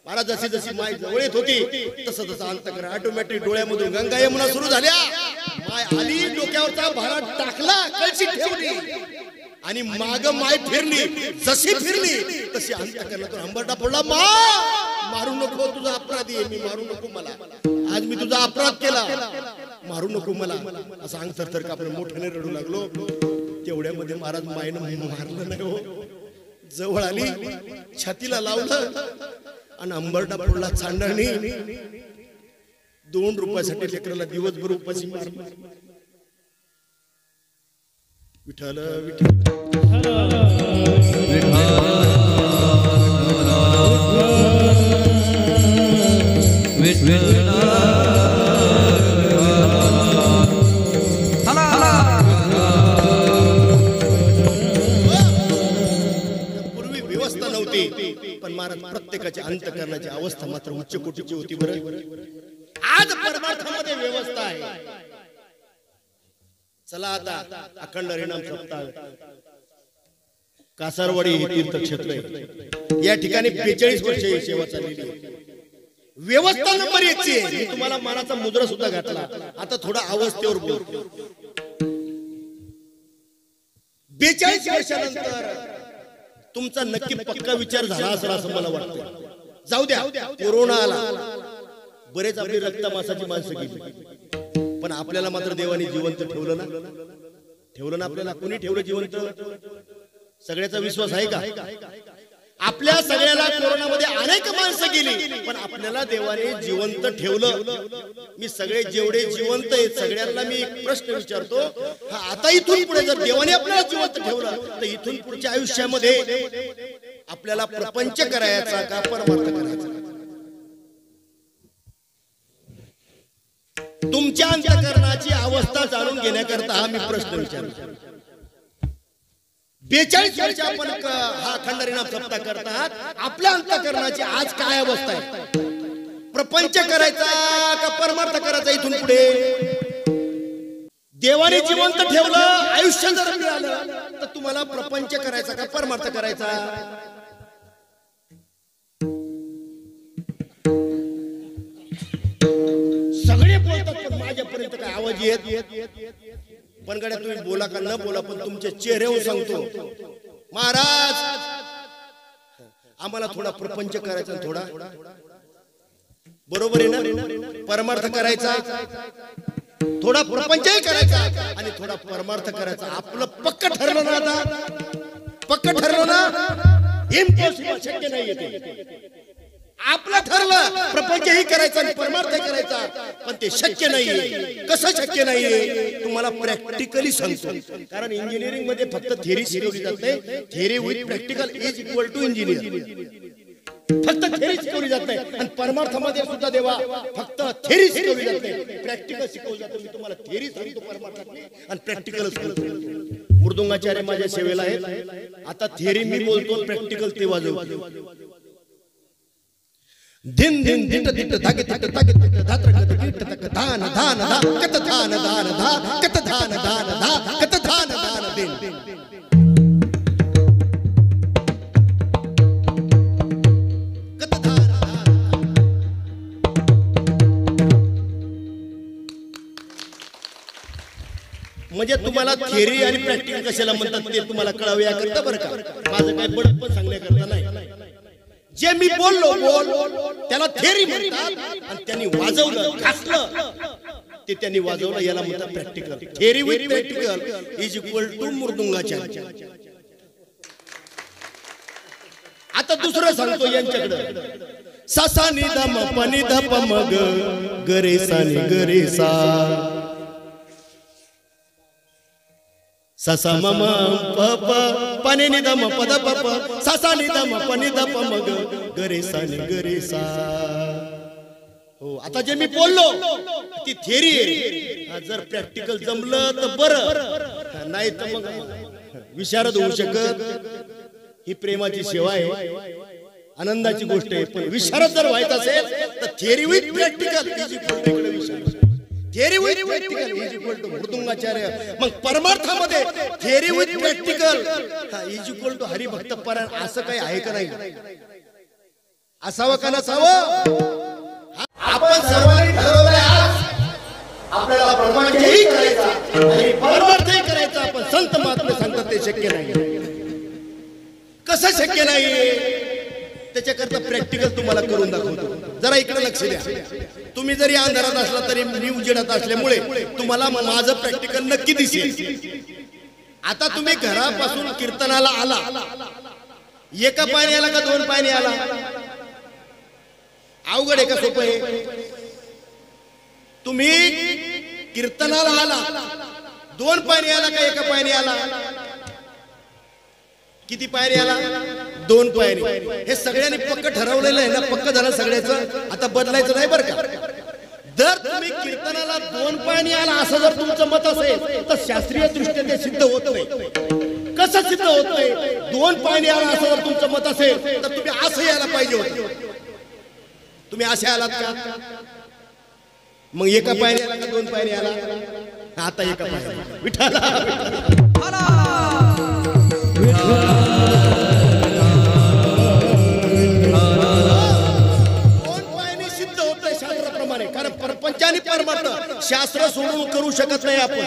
महाराज जशी जशी माय जवळ येत होती तसं तसं अंतकर ऑटोमॅटिक डोळ्यामधून गंगा यमुना सुरू झाल्या. माय आली डोक्यावरचा भारा टाकला कळशी ठेवली आणि माग माय फिरली. जशी फिरली तशी अंतकरणातून हंबरडा पडला. मारू नको तुझा अपराधी आहे मी. मारू नको मला. आज मी तुझा अपराध केला मारू नको मला. असं अंग थरथर कापलं. मोठ्याने रडू लागलो. तेवढ्यामध्ये महाराज मायनं मारलं नाही. हो जवळ आली छातीला लावलं आणि अंबरडा पडला चांडणी. 2 रुपयासाठी लेकराला दिवसभर उपाशी मारलं. विठ्ठल पूर्वी व्यवस्था अंत करण्याची अवस्था मात्र उच्च कोटीची होती बरं. आज परमार्थामध्ये व्यवस्था आहे. चला आता अखंड हरिनाम सप्ताह कासारवाडी हे तीर्थक्षेत्र आहे. या ठिकाणी 42 वर्ष सेवा चाललेली आहे. व्यवस्था नंबर 1 ची आहे. मी तुम्हाला मानाचा मुद्रा सुद्धा घातला. आता थोडा अवस्थेवर बोलतो. 42 वर्षानंतर तुमचा नक्की पक्का विचार झाला असेल असं मला वाटतं. जाऊ द्या, कोरोना आला, बरेच आपली रक्तमासाची माणसं गेली, पण आपल्याला मात्र देवाने जिवंत ठेवलं ना आपल्याला. कोणी ठेवलं जिवंत? सगळ्याचा विश्वास आहे का? आपल्या सगळ्याला कोरोनामध्ये अनेक माणसं गेली, पण आपल्याला देवाने जिवंत ठेवलं. मी सगळे जेवढे जिवंत आहेत सगळ्यांना मी एक प्रश्न विचारतो. आता इथून पुढे जर देवाने आपल्याला जिवंत ठेवलं तर इथून पुढच्या आयुष्यामध्ये आपल्याला प्रपंच करायचा का परमार्थ करायचा? तुमच्या अंतःकरणाची अवस्था जाणून घेण्याकरता हा मी प्रश्न विचारतो. 42 वर्ष आपण हा अखंड हरिनाम सप्ताह करतात. आपल्या अंतःकरणाची आज काय अवस्था आहे? प्रपंच करायचा का परमार्थ करायचा? इथून पुढे देवाने जिवंत ठेवलं, आयुष्य जर मिळालं तर तुम्हाला प्रपंच करायचा का परमार्थ करायचा? सगळे बोलतात पण माझ्यापर्यंत काय आवाज येत? पण गड्या तुम्ही बोला का न बोला, पण तुमच्या चेहऱ्यावर सांगतो, महाराज आम्हाला थोडा प्रपंच करायचा, थोडा बरोबर आहे ना? परमार्थ करायचा, थोडा प्रपंचही करायचा आणि थोडा परमार्थ करायचा. आपलं पक्क ठरलं ना? आता पक्क ठरलं ना? इम्पॉसिबल, शक्य नाहीये. आपलं ठरलं प्रपंचही करायचा आणि परमार्थही करायचा, पण ते शक्य नाहीये. कसं शक्य नाहीये? तुम्हाला प्रॅक्टिकली सांगतो. कारण इंजिनिअरिंग मध्ये फक्त थेअरी शिकवली जाते. Theory with practical is equal to engineer. फक्त थेअरी शिकवली जाते आणि परमार्थामध्ये सुद्धा देवा फक्त थेअरी शिकवली जाते, प्रॅक्टिकल शिकवलं जातं. मी तुम्हाला थेअरी सांगतो परमार्थातली आणि प्रॅक्टिकल सांगतो. मृदुंगाचार्य माझ्या सेवेला आहेत. आता थेअरी मी बोलतो, प्रॅक्टिकल ते वाजवतो. दिन दिन दिट दिट धागे धागे धागे धात्र कत कीट तक धान धान धा कत धान धान धा कत धान धान धा कत धान धान दिन. कत धान म्हणजे तुम्हाला थिअरी आणि प्रॅक्टिकल कशाला म्हणतात ते तुम्हाला कळावे याकरता बरं का. माझं काही बडपण सांगण्याकरता नाही. जे मी बोललो त्याला थेअरी म्हणतात आणि त्यांनी वाजवलं, घासलं ते त्यांनी वाजवलं, याला म्हणतात practical. Theory with practical is equal to मृदुंगाचार्य. आता दुसरं सांगतो यांच्याकडे. सा सा नि ध म प नि ध प म ग ग रे सा नि ग रे सा. सा सा म म प प प नि ध म प ध प प सा सा नि ध म प नि ध प म ग ग रे सा नि ग रे सा. हो, आता जे मी बोललो ती थेअरी आहे. जर प्रॅक्टिकल जमलं तर बरं, नाही तर मग विशारद होऊ शकत. ही प्रेमाची सेवा आहे, आनंदाची गोष्ट आहे. पण विशारद जर व्हायचं असेल तर theory with practical is equal to विशारद. Theory with practical is equal to मृदुंगाचार्य. मग परमार्थामध्ये theory with practical is equal to हरिभक्त परायण. असं काही आहे का नाही? असावं का नसावं? आपण सर्वांनी ठरवलंय आज आपल्याला प्रपंचही करायचा आणि परमार्थही करायचा. पण संत महात्मे सांगतात ते शक्य नाही. कसं शक्य नाही? त्याच्याकरता प्रॅक्टिकल तुम्हाला करून दाखवतो. जरा इकडे लक्ष द्या. तुम्ही जरी अंधारात असला तरी मी उजेडात असल्यामुळे तुम्हाला माझं प्रॅक्टिकल नक्की दिसेल. आता तुम्ही घरापासून कीर्तनाला आला, एका पायने आला का दोन पायने आला? अवघड आहे का सोपं आहे? तुम्ही कीर्तनाला आला, दोन पायने आला का एका पायने आला? किती पायरी आला? दोन पायरी. हे सगळ्यांनी पक्क ठरवलेलं आहे ना? पक्क झालं सगळ्याचं, आता बदलायचं नाही बरं का. जर तुम्ही कीर्तनाला दोन पायरी आला असं जर तुमचं मत असेल तर शास्त्रीय दृष्ट्या ते सिद्ध होत नाही. कसं सिद्ध होत नाही? दोन पायरी आला असं जर तुमचं मत असेल तर तुम्ही असं यायला पाहिजे होतं. तुम्ही असे आलात का? मग एका पायरी आला का दोन पायरी आला? आता एका पायरी विठाला सिद्ध होतंय शास्त्राप्रमाणे. कारण परपंचाने परमार्थ शास्त्र सोडून करू शकत नाही आपण.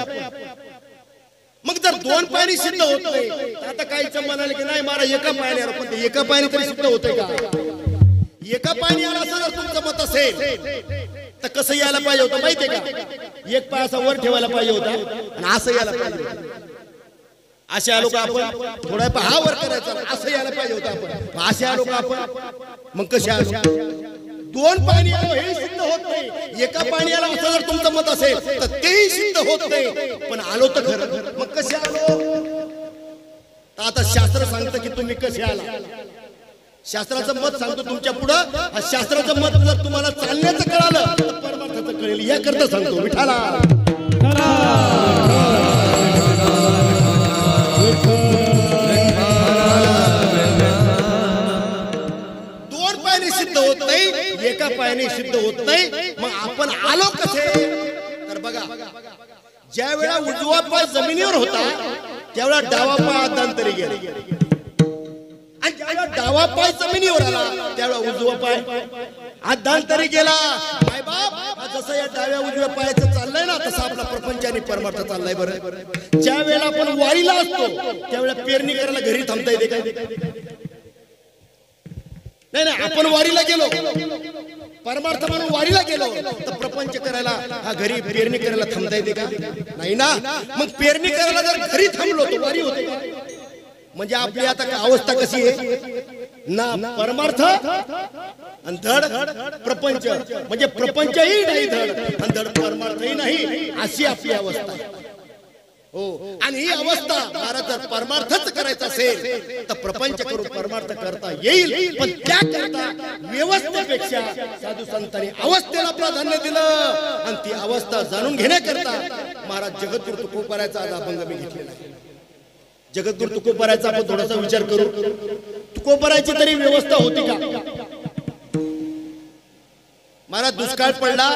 मग जर दोन पायरी सिद्ध होत नाही तर आता काहीच म्हणाले की नाही मला एका पायरी आला, पण एका पायरी तरी सिद्ध होतंय का? एका पायरी आला असं जर तुमचं मत असेल तर कसं यायला पाहिजे होतं माहितीये का? एक पाय असा वर ठेवायला पाहिजे होता आणि असं यायला पाहिजे होतं. असे आलो का आपण? थोडा हा वर करायचा असं यायला पाहिजे होतं आपण. असे आलो का आपण? मग कसे आलो? दोन पाणी आलो हे सिद्ध होत नाही. एका पाणी आला असं जर तुमचं मत असेल तर तेही सिद्ध होत नाही. पण आलो तर खरं. मग कसे आलो? तर आता शास्त्र सांगतं की तुम्ही कसे आला. शास्त्राचं मत सांगतो तुमच्या पुढं. शास्त्राचं मत जर तुम्हाला चालण्याचं कळालं तर परमार्थाचं कळेल याकरता सांगतो. विठाला दोन पायाने सिद्ध होत नाही, एका पायाने सिद्ध होत नाही. मग आपण आलो कसे? तर बघा, ज्या वेळा उजवा पाय जमिनीवर होता त्यावेळा डावा पाय अध्यांतरी गेला, आणि ज्यावेळा डावा पाय जमिनीवर आला त्यावेळा उजवा पाय अध्यांतरी गेला. माय बाप, जसं या डाव्या उजव्या पायाचं चाललंय ना तसं आपला प्रपंच आणि परमार्थ चाललाय. बरं, ज्या वेळेला आपण वारीला असतो त्यावेळेला पेरणी करायला घरी थांबता येते का? नाही, आपण वारीला गेलो, परमार्थ म्हणून वारीला गेलो तर प्रपंच करायला हा घरी पेरणी करायला थांबता येते का? नाही ना. मग पेरणी करायला जर घरी थांबलो तर वारी होते का? म्हणजे आपली आता अवस्था कशी आहे ना? परमार्थ आणि धड प्रपंच, म्हणजे प्रपंचही नाही धड आणि धड परमार्थही नाही, अशी आपली अवस्था आहे. हो, आणि ही अवस्था महाराज जर परमार्थच करायचा असेल तर प्रपंच करून परमार्थ करता येईल. पण त्याकरता व्यवस्थेपेक्षा साधू संतांनी अवस्थेला प्राधान्य दिलं, आणि ती अवस्था जाणून घेण्याकरता महाराज जगद्गुरु तुकोबारायचा आज अभंग मी घेतलेला आहे. जगद्गुरु तुकोबारायचा आपण थोडासा विचार करू. तुकोबारायची तरी व्यवस्था होती का? महाराज दुष्काळ पडला,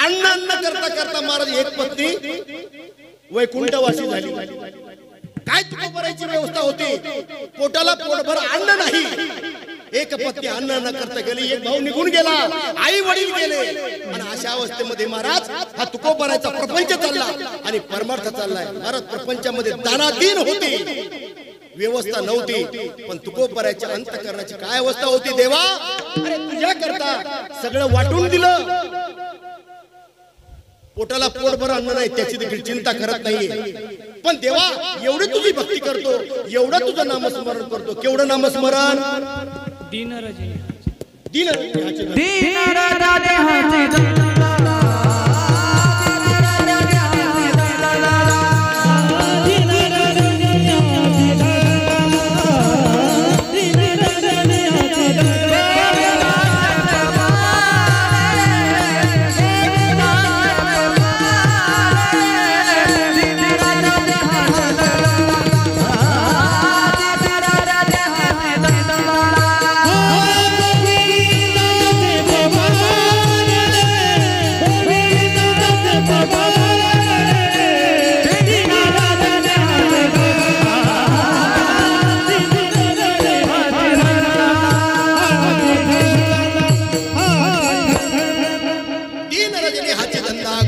अन्न करता करता महाराज एक पत्नी वैकुंठवासी झाली. काय तुकोबारायची व्यवस्था होती? पोटाला पोटभर अन्न नाही, एक पत्नी अन्न न करता गेली, एक भाऊ निघून गेला, आई वडील गेले, आणि अशा अवस्थेमध्ये महाराज हा तुकोबारायचा प्रपंच चालला आणि परमार्थ चाललाय. महाराज प्रपंचामध्ये दानाधीन होती, व्यवस्था नव्हती. पण तुकोबारायच्या अंतःकरणाची काय अवस्था होती? देवा, अरे तुझ्या करता सगळं वाटून दिलं, पोटाला पोटभर अन्न नाही त्याची देखील चिंता करत नाहीये. पण देवा, एवढी तुझी भक्ती करतो, एवढं तुझं नामस्मरण करतो. केवढं नामस्मरण?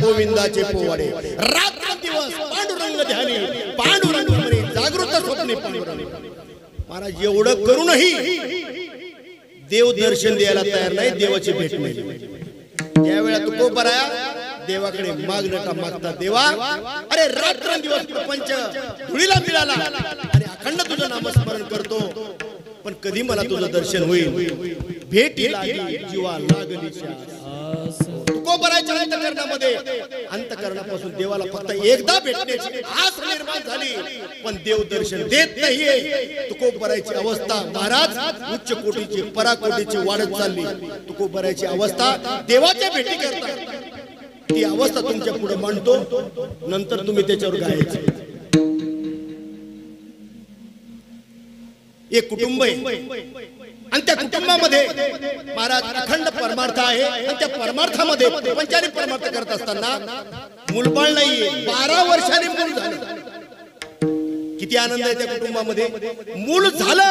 गोविंदाचे पोवाडे रात्र दिवस पांडुरंग ध्यानी, पांडुरंग म्हणे जागृत स्वप्ने पांडुरंग. महाराज एवढं करूनही देव दर्शन द्यायला तयार नाही, देवाची भेट नाही. त्यावेळेला तुकोबाराया देवाकडे मागणं का मागता, देवा अरे रात्र दिवस प्रपंच धुळीला मिळाला आणि अखंड तुझं नामस्मरण करतो, पण कधी मला तुझं दर्शन होईल? भेट लागली जीवा लागली. तुकोबारायच्या अंतःकरणामध्ये अंतःकरणापासून देवाला फक्त एकदा भेटण्याची आस निर्माण झाली, पण देव दर्शन देत नाहीये. तुकोबारायची अवस्था महाराज उच्च कोटीची पराकोटीची वाढत चालली. तुकोबारायची अवस्था देवाच्या भेटी करता, ती अवस्था तुमच्या पुढे मांडतो, नंतर तुम्ही त्याच्यावर गायचं. एक कुटुंब आहे, आणि त्या कुटुंबामध्ये महाराज अखंड परमार्थ आहे आणि त्या परमार्थामध्ये पंचारी परमार्थ करत असताना मूलबाळ नाहीये, 12 वर्षांनी मूल झालं. किती आनंद आहे त्या कुटुंबामध्ये. मूल झालं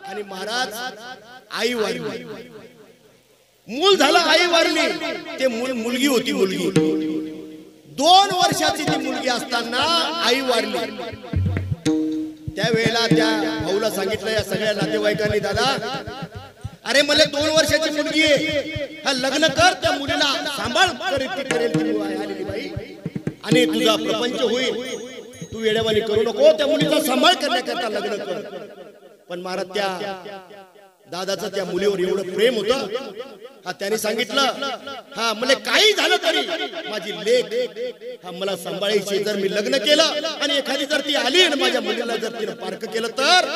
आणि महाराज आई वारली. मूल झालं, आई वारली. ते मुलगी होती, मुलगी 2 वर्षाची ती मुलगी असताना आई वारली. त्यावेळेला त्या भाऊला सांगितलं या सगळ्या नातेवाईकांनी, दादा अरे मला 2 वर्षाची मुलगी आहे, हा लग्न कर, त्या मुलीला सांभाळ करेल ती आलेली बाई आणि तुझा प्रपंच होईल. तू वेड्यावानी करू नको, त्या मुलीचा सांभाळ करण्याकरता लग्न कर. पण महाराज त्या दादाचं त्या मुलीवर एवढं प्रेम होतं, हा त्याने सांगितलं हा मला काही झालं तरी माझी लेक हा मला सांभाळायची. जर मी लग्न केलं आणि एखादी जर ती आली आणि माझ्या मुलीला जर तिने पारख केलं तर,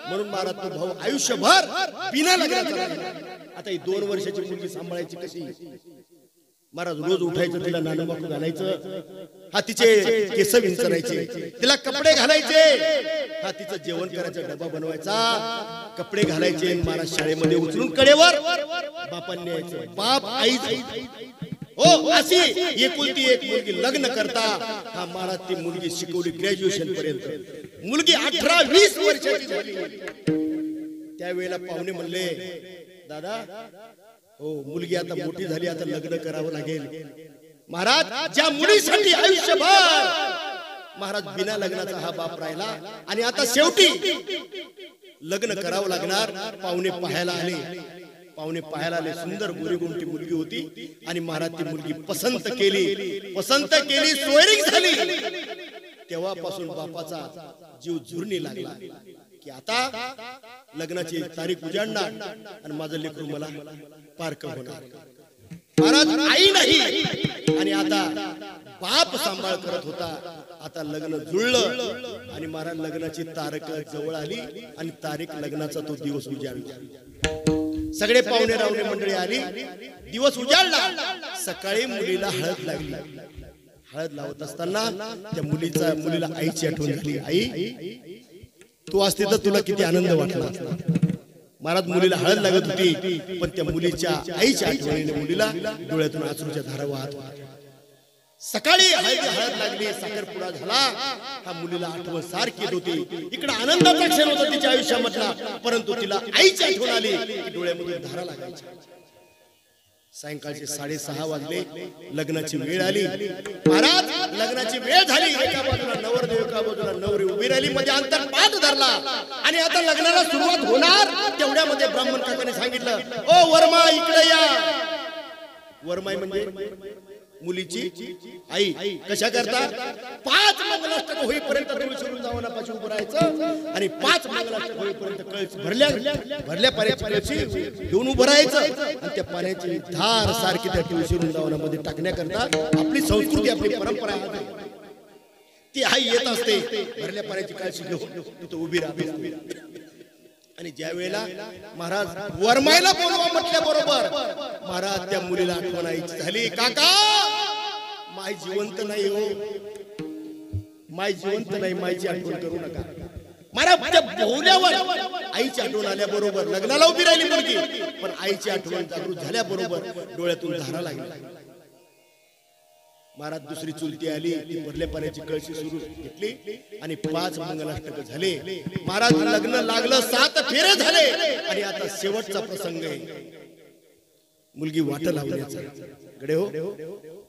म्हणून महाराज तो भाऊ आयुष्यभर बिना लग्नाचा. आता ही 2 वर्षाची मुलगी सांभाळायची कशी. महाराज रोज उठायचं, तिला नानमाकू घालायचं, हा तिचे केस विंचरायचे, तिला कपडे घालायचे, हा तिचं जेवण करायचा डबा बनवायचा, कपडे घालायचे. महाराज शाळेमध्ये उचलून कडेवर बापांनी यायचं. बाप आई हो अशी एकुलती एक मुलगी लग्न करता हा महाराज ती मुलगी शिकवली ग्रॅज्युएशन पर्यंत. मुलगी 18-20 वर्षाची झाली. त्यावेळेला पाहुणे म्हणले, दादा हो मुलगी आता मोठी झाली, आता लग्न करावं लागेल. महाराज ज्या मुलीसाठी आयुष्यभर महाराज बिना लग्नाचा हा बाप राहिला आणि आता शेवटी लग्न करावं लागणार. पाहुणे पाहायला आले. सुंदर गोरीगुंटी मुलगी होती आणि महाराज ती मुलगी पसंत केली, सोयरीक झाली. तेव्हापासून बापाचा जीव झुरणी लागला की आता लग्नाची तारीख उजाडणार आणि माझं लेकरू मला पारख होणार. महाराज आई नाही आणि आता बाप सांभाळ करत होता. आता लग्न जुळलं आणि महाराज लग्नाची तारीख जवळ आली आणि तारीख लग्नाचा तो दिवस उजाडला. सगळे पाहुणे रावणे मंडळी आली, दिवस उजाडला. सकाळी मुलीला हळद लागली. हळद लावत असताना त्या मुलीला आईची आठवण झाली. आई तू असते तर तुला किती आनंद वाटला असता. महाराज मुलीला हळद लागत होती, पण त्या मुलीच्या आईच्या आठवणीने मुलीला डोळ्यातून अश्रूच्या धारा वाहत होत्या. सकाळी हळद लागली, साखरपुडा झाला. हा मुलीला आठवण सारखी येत होती. इकडे आनंदाचा क्षण होता तिच्या आयुष्यामधला, परंतु तिला आईची आठवण आली की डोळ्यामधून धारा लागायच्या. सायंकाळचे 6:30 वाजले. लग्नाची वेळ आली. महाराज लग्नाची वेळ झाली. एका बाजूला नवरदेव, एका बाजूला नवरी उभी राहिली. म्हणजे अंतर पाठ धरला आणि आता लग्नाला सुरुवात होणार. तेवढ्यामध्ये ब्राह्मण काकाने सांगितलं, ओ वर्मा इकडे या. वर्मा म्हणजे मुलीची आई. कशा करता 5 मंगलाष्टक होईपर्यंत तुळशीवरून जाऊन पाशी उभं राहायचं आणि 5 मंगलाष्टक होईपर्यंत कळस भरल्या पाण्याची कळशी घेऊन उभं राहायचं आणि त्या पाण्याची धार सारखी त्या तुळशीवरून जाऊन टाकण्याकरता आपली संस्कृती, आपली परंपरा आहे. ती आई येत असते भरल्या पाण्याची कळशी घेऊन तिथं उभी राहते. आणि ज्या वेळेला महाराज वर्मायला बोलवा म्हटल्या बरोबर महाराज त्या मुलीला आठवण आईची झाली. काका माई जिवंत नाही हो, माई जिवंत नाही, माईची आठवण करू नका. महाराज त्या बोलल्यावर आईची आठवण आल्याबरोबर लग्नाला उभी राहिली मुलगी, पण आईची आठवण जागृत झाल्याबरोबर डोळ्यातून धारा लागली. महाराज दुसरी चुलती आली, ती भरल्या पाण्याची कळशी सुरू घेतली आणि 5 मंगलाष्टक झाले. महाराज लग्न लागलं, 7 फेरे झाले आणि आता शेवटचा प्रसंग आहे मुलगी वाट लावण्याचा. गडे हो,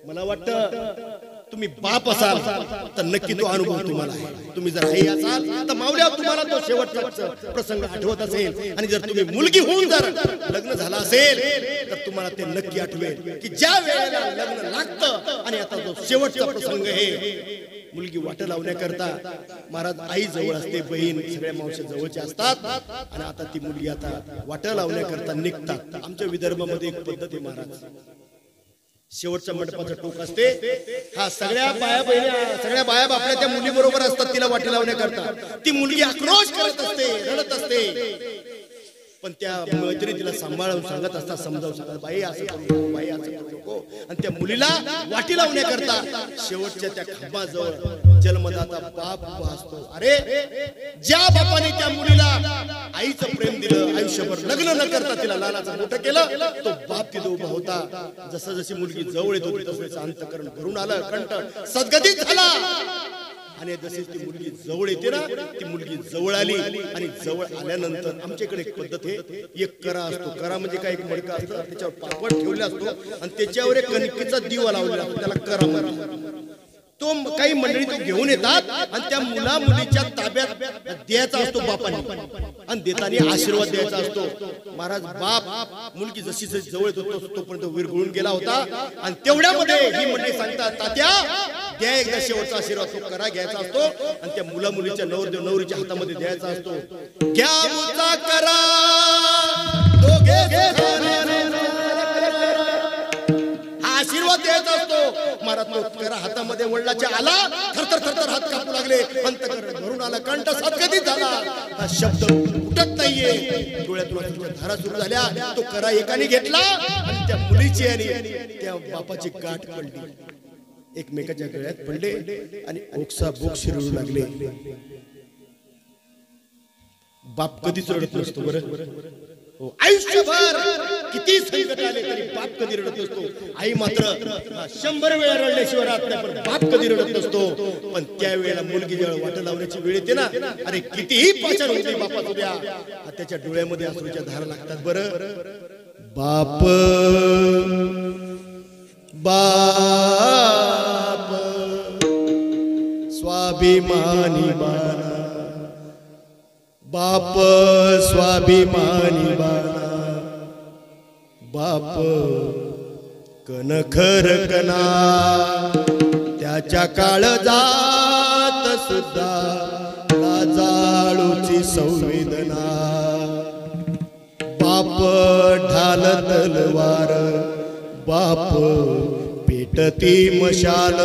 मला वाटतं तुम्ही बाप असाल तर नक्की तो अनुभव तुम्हाला आहे. तुम्ही जर आई असाल तर मावल्यावर तुम्हाला तो शेवटचा प्रसंग आठवत असेल आणि जर तुम्ही मुलगी होऊन जर लग्न झालं असेल तर तुम्हाला ते नक्की आठवेल की ज्या वेळेला लग्न लागतं आणि आता जो शेवटचा प्रसंग आहे मुलगी वाट लावण्याकरता महाराज आई जवळ असते, बहीण सगळ्या मावश्या जवळच्या असतात आणि आता ती मुलगी आता वाट लावण्याकरता निघतात. आमच्या विदर्भामध्ये एक पद्धत आहे महाराज, शेवटच्या मंडपाचं टोक असते. हा सगळ्या बाया आपल्या त्या मुली बरोबर असतात तिला वाटी लावण्याकरता. ती मुलगी आक्रोश करत असते, रडत असते, पण त्या मैत्रिणी तिला सांभाळून सांगत असतात, समजावून सांगतात, बाई असं करू नको, बाई असं करू नको. आणि त्या मुलीला वाटी लावण्याकरता शेवटच्या त्या खांबाजवळ जन्मदाता बाप उभा असतो. अरे ज्या बापाने त्या मुलीला आईचं प्रेम दिलं, आयुष्यभर लग्न न करता तिला लालाचं मोठं केलं, तो बाप तिथे उभा होता. जसं जशी मुलगी जवळ येत होती तसं अंतःकरण भरून आलं, कंठ सद्गतीत झाला. आणि जशी ती मुलगी जवळ येते ना, ती मुलगी जवळ आली आणि जवळ आल्यानंतर आमच्याकडे एक पद्धत आहे, एक करा असतो. करा म्हणजे काय, एक मडका असतो, त्याच्यावर पापड ठेवला असतो आणि त्याच्यावर एक कणकेचा दिवा लावलेला असतो, त्याला करा म्हणतात. तो काही मंडळी तो घेऊन येतात आणि त्या मुला मुलीच्या ताब्यात द्यायचा असतो बापाने, आणि देताना आशीर्वाद द्यायचा असतो. महाराज बाप मुलगी जशी जशी जवळ येत होतो तोपर्यंत विरघळून गेला होता. आणि तेवढ्यामध्ये ही मंडळी सांगतात, तात्या द्या एकदा शेवटचा आशीर्वाद. तो करा घ्यायचा असतो आणि त्या मुला मुलीच्या नवरदेव नवरीच्या हातामध्ये द्यायचा असतो. घ्या मुचा करा दोघे आशीर्वाद द्यायचा असतो. महाराज तो करा हातामध्ये वडिलाच्या आला, थरथर थरथर हात कापू लागले, अंतःकरण भरून आला, कंठ सद्गतीत झाला. हा शब्द उठत नाहीये, डोळ्यातून अश्रूच्या धारा सुरू झाल्या. तो करा एकाने घेतला आणि त्या मुलीची आणि त्या बापाची गाठ पडली, एकमेकाच्या गळ्यात पडले आणि ओक्सा बोक शिरू लागले. बाप कधीच रडत नसतो बरं. आयुष्यभर किती संकट आले तरी बाप कधी रडत नसतो. आई मात्र 100 वेळा रडल्याशिवाय राहत नाही, पण बाप कधी रडत नसतो. पण त्यावेळेला मुलगी जेव्हा वाट लावण्याची वेळ येते ना, अरे कितीही पाचार होते बापाच उद्या, त्याच्या डोळ्यामध्ये अश्रूच्या धारा लागतात बरं. बाप बाप स्वाभिमानी बाणा, बाप स्वाभिमानी बाणा, बाप कणखर कणा, त्याच्या काळजात सुद्धा लाजाळूची संवेदना. बाप ढाल तलवार, बाप पेटती मशाल,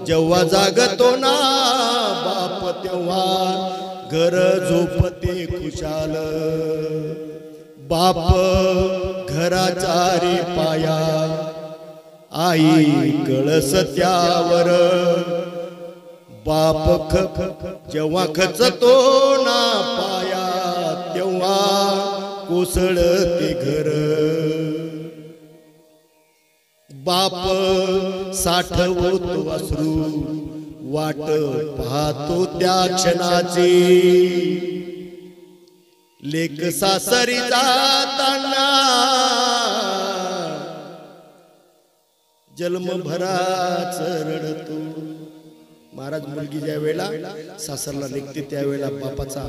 जेव्हा जागतो ना बाप तेव्हा घर झोपते खुशाल. बाप घराचा रे पाया, आई कळस त्यावर. बाप जेव्हा खचतो ना पाया तेव्हा कोसळते घर. बाप साठवतो अश्रू, वाट पाहतो त्या क्षणाची. लेक सासरी जाताना जन्मभराच रडतो. महाराज मुलगी ज्या वेळेला सासरला निघते त्यावेळेला बापाचा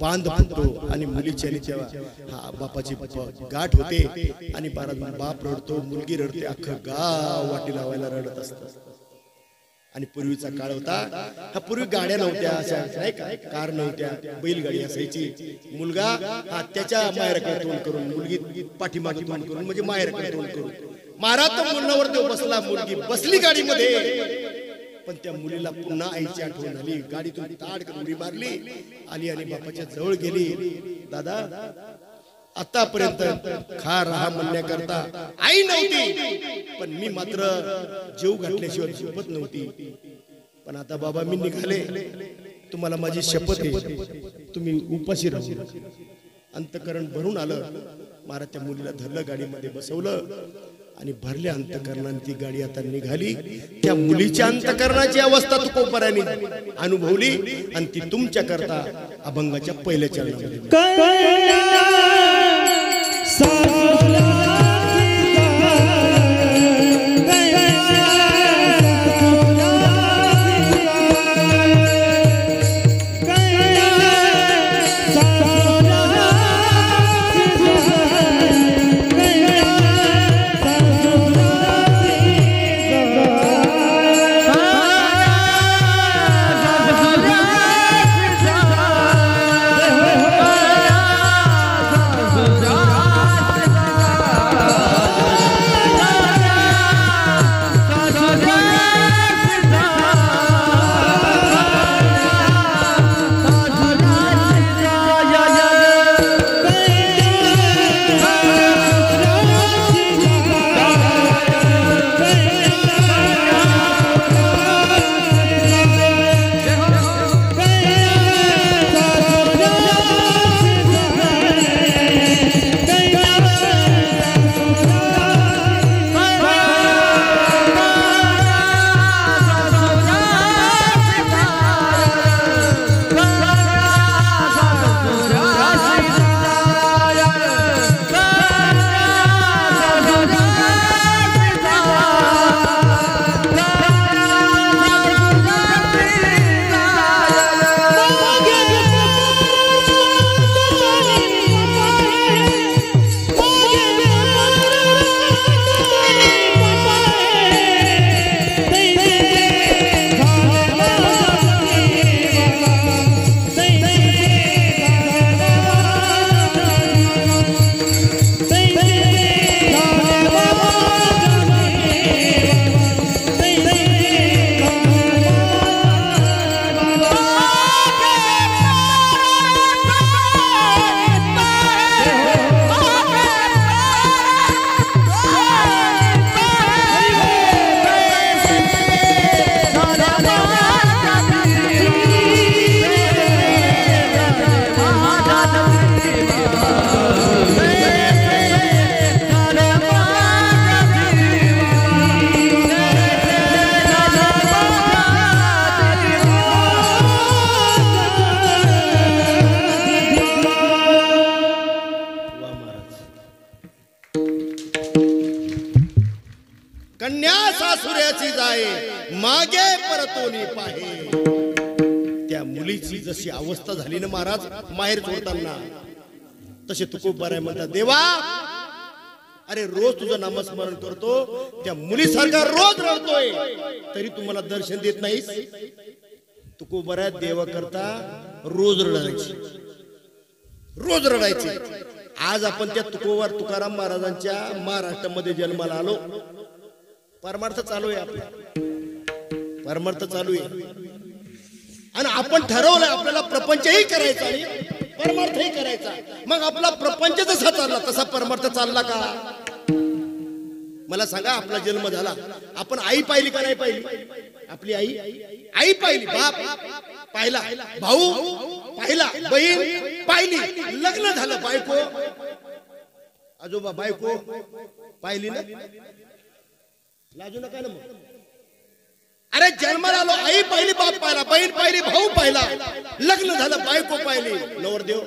बांध फुटतो आणि मुलीच्या तेव्हा हा बापाची गाठ होते आणि बाप रडतो, मुलगी रडते, अख्खं गाव वाटी लावायला रडत असतं. आणि पूर्वीचा काळ होता, हा पूर्वी गाड्या नव्हत्या, अशा नाही का, कार नव्हत्या, बैलगाडी असायची. मुलगा हा त्याच्या माहेरकडे तोंड करून, मुलगी पाठीमागे तोंड करून, म्हणजे माहेरकडे तोंड करून. महाराज तो मुलावर देव बसला, मुलगी बसली गाडीमध्ये, पण त्या मुलीला पुन्हा आईची आठवण झाली. गाडीतून ताड करून उडी मारली, आली आणि बापाच्या जवळ गेली. दादा आतापर्यंत खा राहा म्हणण्याकरता आई नव्हती, पण मी मात्र जीव घातल्याशिवाय झोपत नव्हती. पण आता बाबा मी निघाले, तुम्हाला माझी शपथ आहे, तुम्ही उपाशी राहू. अंतःकरण भरून आलं. महाराज त्या मुलीला धरलं, गाडीमध्ये बसवलं आणि भरल्या अंतःकरणाने ती गाडी आता निघाली. त्या मुलीच्या अंतःकरणाची अवस्था तुकोबाराने अनुभवली आणि ती तुमच्या करता अभंगाच्या पहिल्या चरणामध्ये. कन्या सासुऱ्याची जाये मागे परतोनी पाहे. त्या मुलीची जशी अवस्था झाली ना महाराज माहेर सोडताना, तसे तुकोबाराय म्हणतात देवा अरे रोज तुझं नामस्मरण करतो, त्या मुलीसारखा रोज रडतोय तरी तुम्हाला दर्शन देत नाहीस. तुकोबाराय देवा करता रोज रडायची, रोज रडायची. आज आपण त्या तुकोबार तुकाराम महाराजांच्या महाराष्ट्रामध्ये जन्माला आलो. परमार्थ चालू आहे आपला, परमार्थ चालू आहे. आणि आपण ठरवलंय आपल्याला प्रपंचही करायचा आणि परमार्थही करायचा. मग आपला प्रपंच जसा चालला तसा परमार्थ चालला का? मला सांगा, आपला जन्म झाला, आपण आई पाहिली का नाही पाहिली? आपली आई आई पाहिली, बाप पाहिला, भाऊ पाहिला, बहीण पाहिली, लग्न झालं, बायको आजोबा बायको पाहिली ना, लाजू नका ना मग. अरे जन्माला आलो, आई पाहिली, बाप पाहिला, बहीण पाहिली, भाऊ पाहिला, लग्न झालं, बायको पाहिली, नवरदेव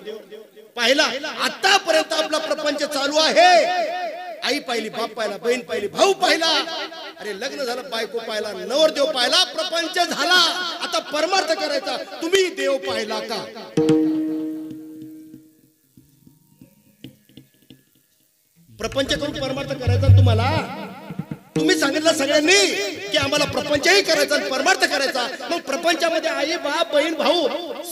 पाहिला. आतापर्यंत आपला प्रपंच चालू आहे. आई पाहिली, बाप पाहिला, बहीण पाहिली, भाऊ पाहिला, अरे लग्न झालं, बायको पाहिला, नवरदेव पाहिला, प्रपंच झाला. आता परमार्थ करायचा. तुम्ही देव पाहिला का? प्रपंच करून परमार्थ करायचा तुम्हाला. तुम्ही सांगितलं सगळ्यांनी की आम्हाला प्रपंचही करायचा आणि परमार्थ करायचा. मग प्रपंचामध्ये आई बाप बहीण भाऊ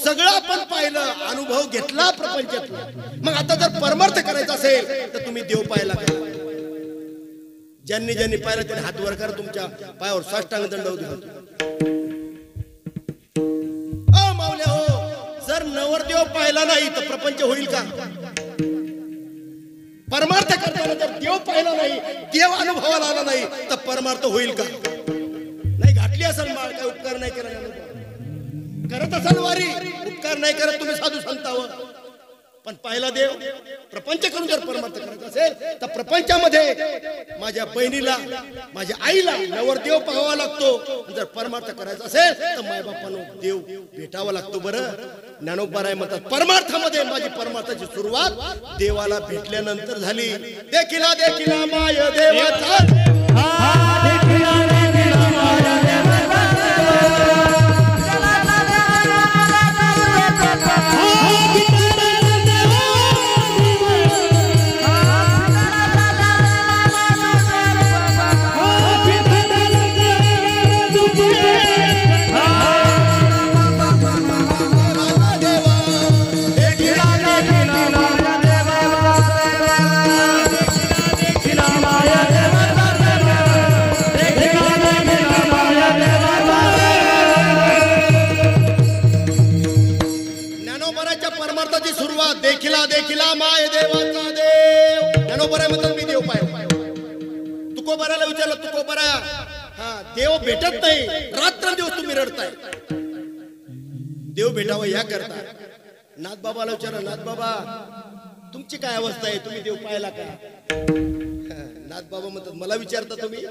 सगळं आपण पाहिलं, अनुभव घेतला प्रपंचातला. मग आता जर परमार्थ करायचा असेल तर तुम्ही देव पाहिला का? ज्यांनी ज्यांनी पाहिलं त्यांनी हात वर करा, तुमच्या पायावर साष्टांग दंडवत घालतो. ओ माऊल्या हो, जर नवरदेव पाहिला नाही तर प्रपंच होईल का? परमार्थ करताना जर देव पाहिला नाही, देव अनुभवाला आला नाही तर परमार्थ होईल का? नाही घातली असेल माळ, काय उपकार नाही केला, करत असाल वारी, उपकार नाही करत तुम्ही साधू संतावर, पण पाहिला देव. प्रपंच करून जर परमार्थ करायचा असेल तर प्रपंचामध्ये माझ्या बहिणीला माझ्या आईला नवरदेव पाहावा लागतो. जर परमार्थ करायचा असेल तर मायबापांना देव भेटावा लागतो. बरं ज्ञानोबाराय म्हणतात परमार्थामध्ये माझी परमार्थाची सुरुवात देवाला भेटल्यानंतर झाली. देखिला देखिला माय देवाचा देखिला देखिला माय देवाचा देव. ज्ञानोबाराय म्हणतात मी देव पाहिला. तुकोबाराला विचारलं, तुकोबारा हा देव भेटत नाही, रात्रंदिवस तुम्ही रडताय, देव भेटावं या करता. नाथबाबाला विचारलं, नाथबाबा तुमची काय अवस्था आहे, तुम्ही देव पाहिला का? नाथबाबा म्हणतात मला विचारता तुम्ही?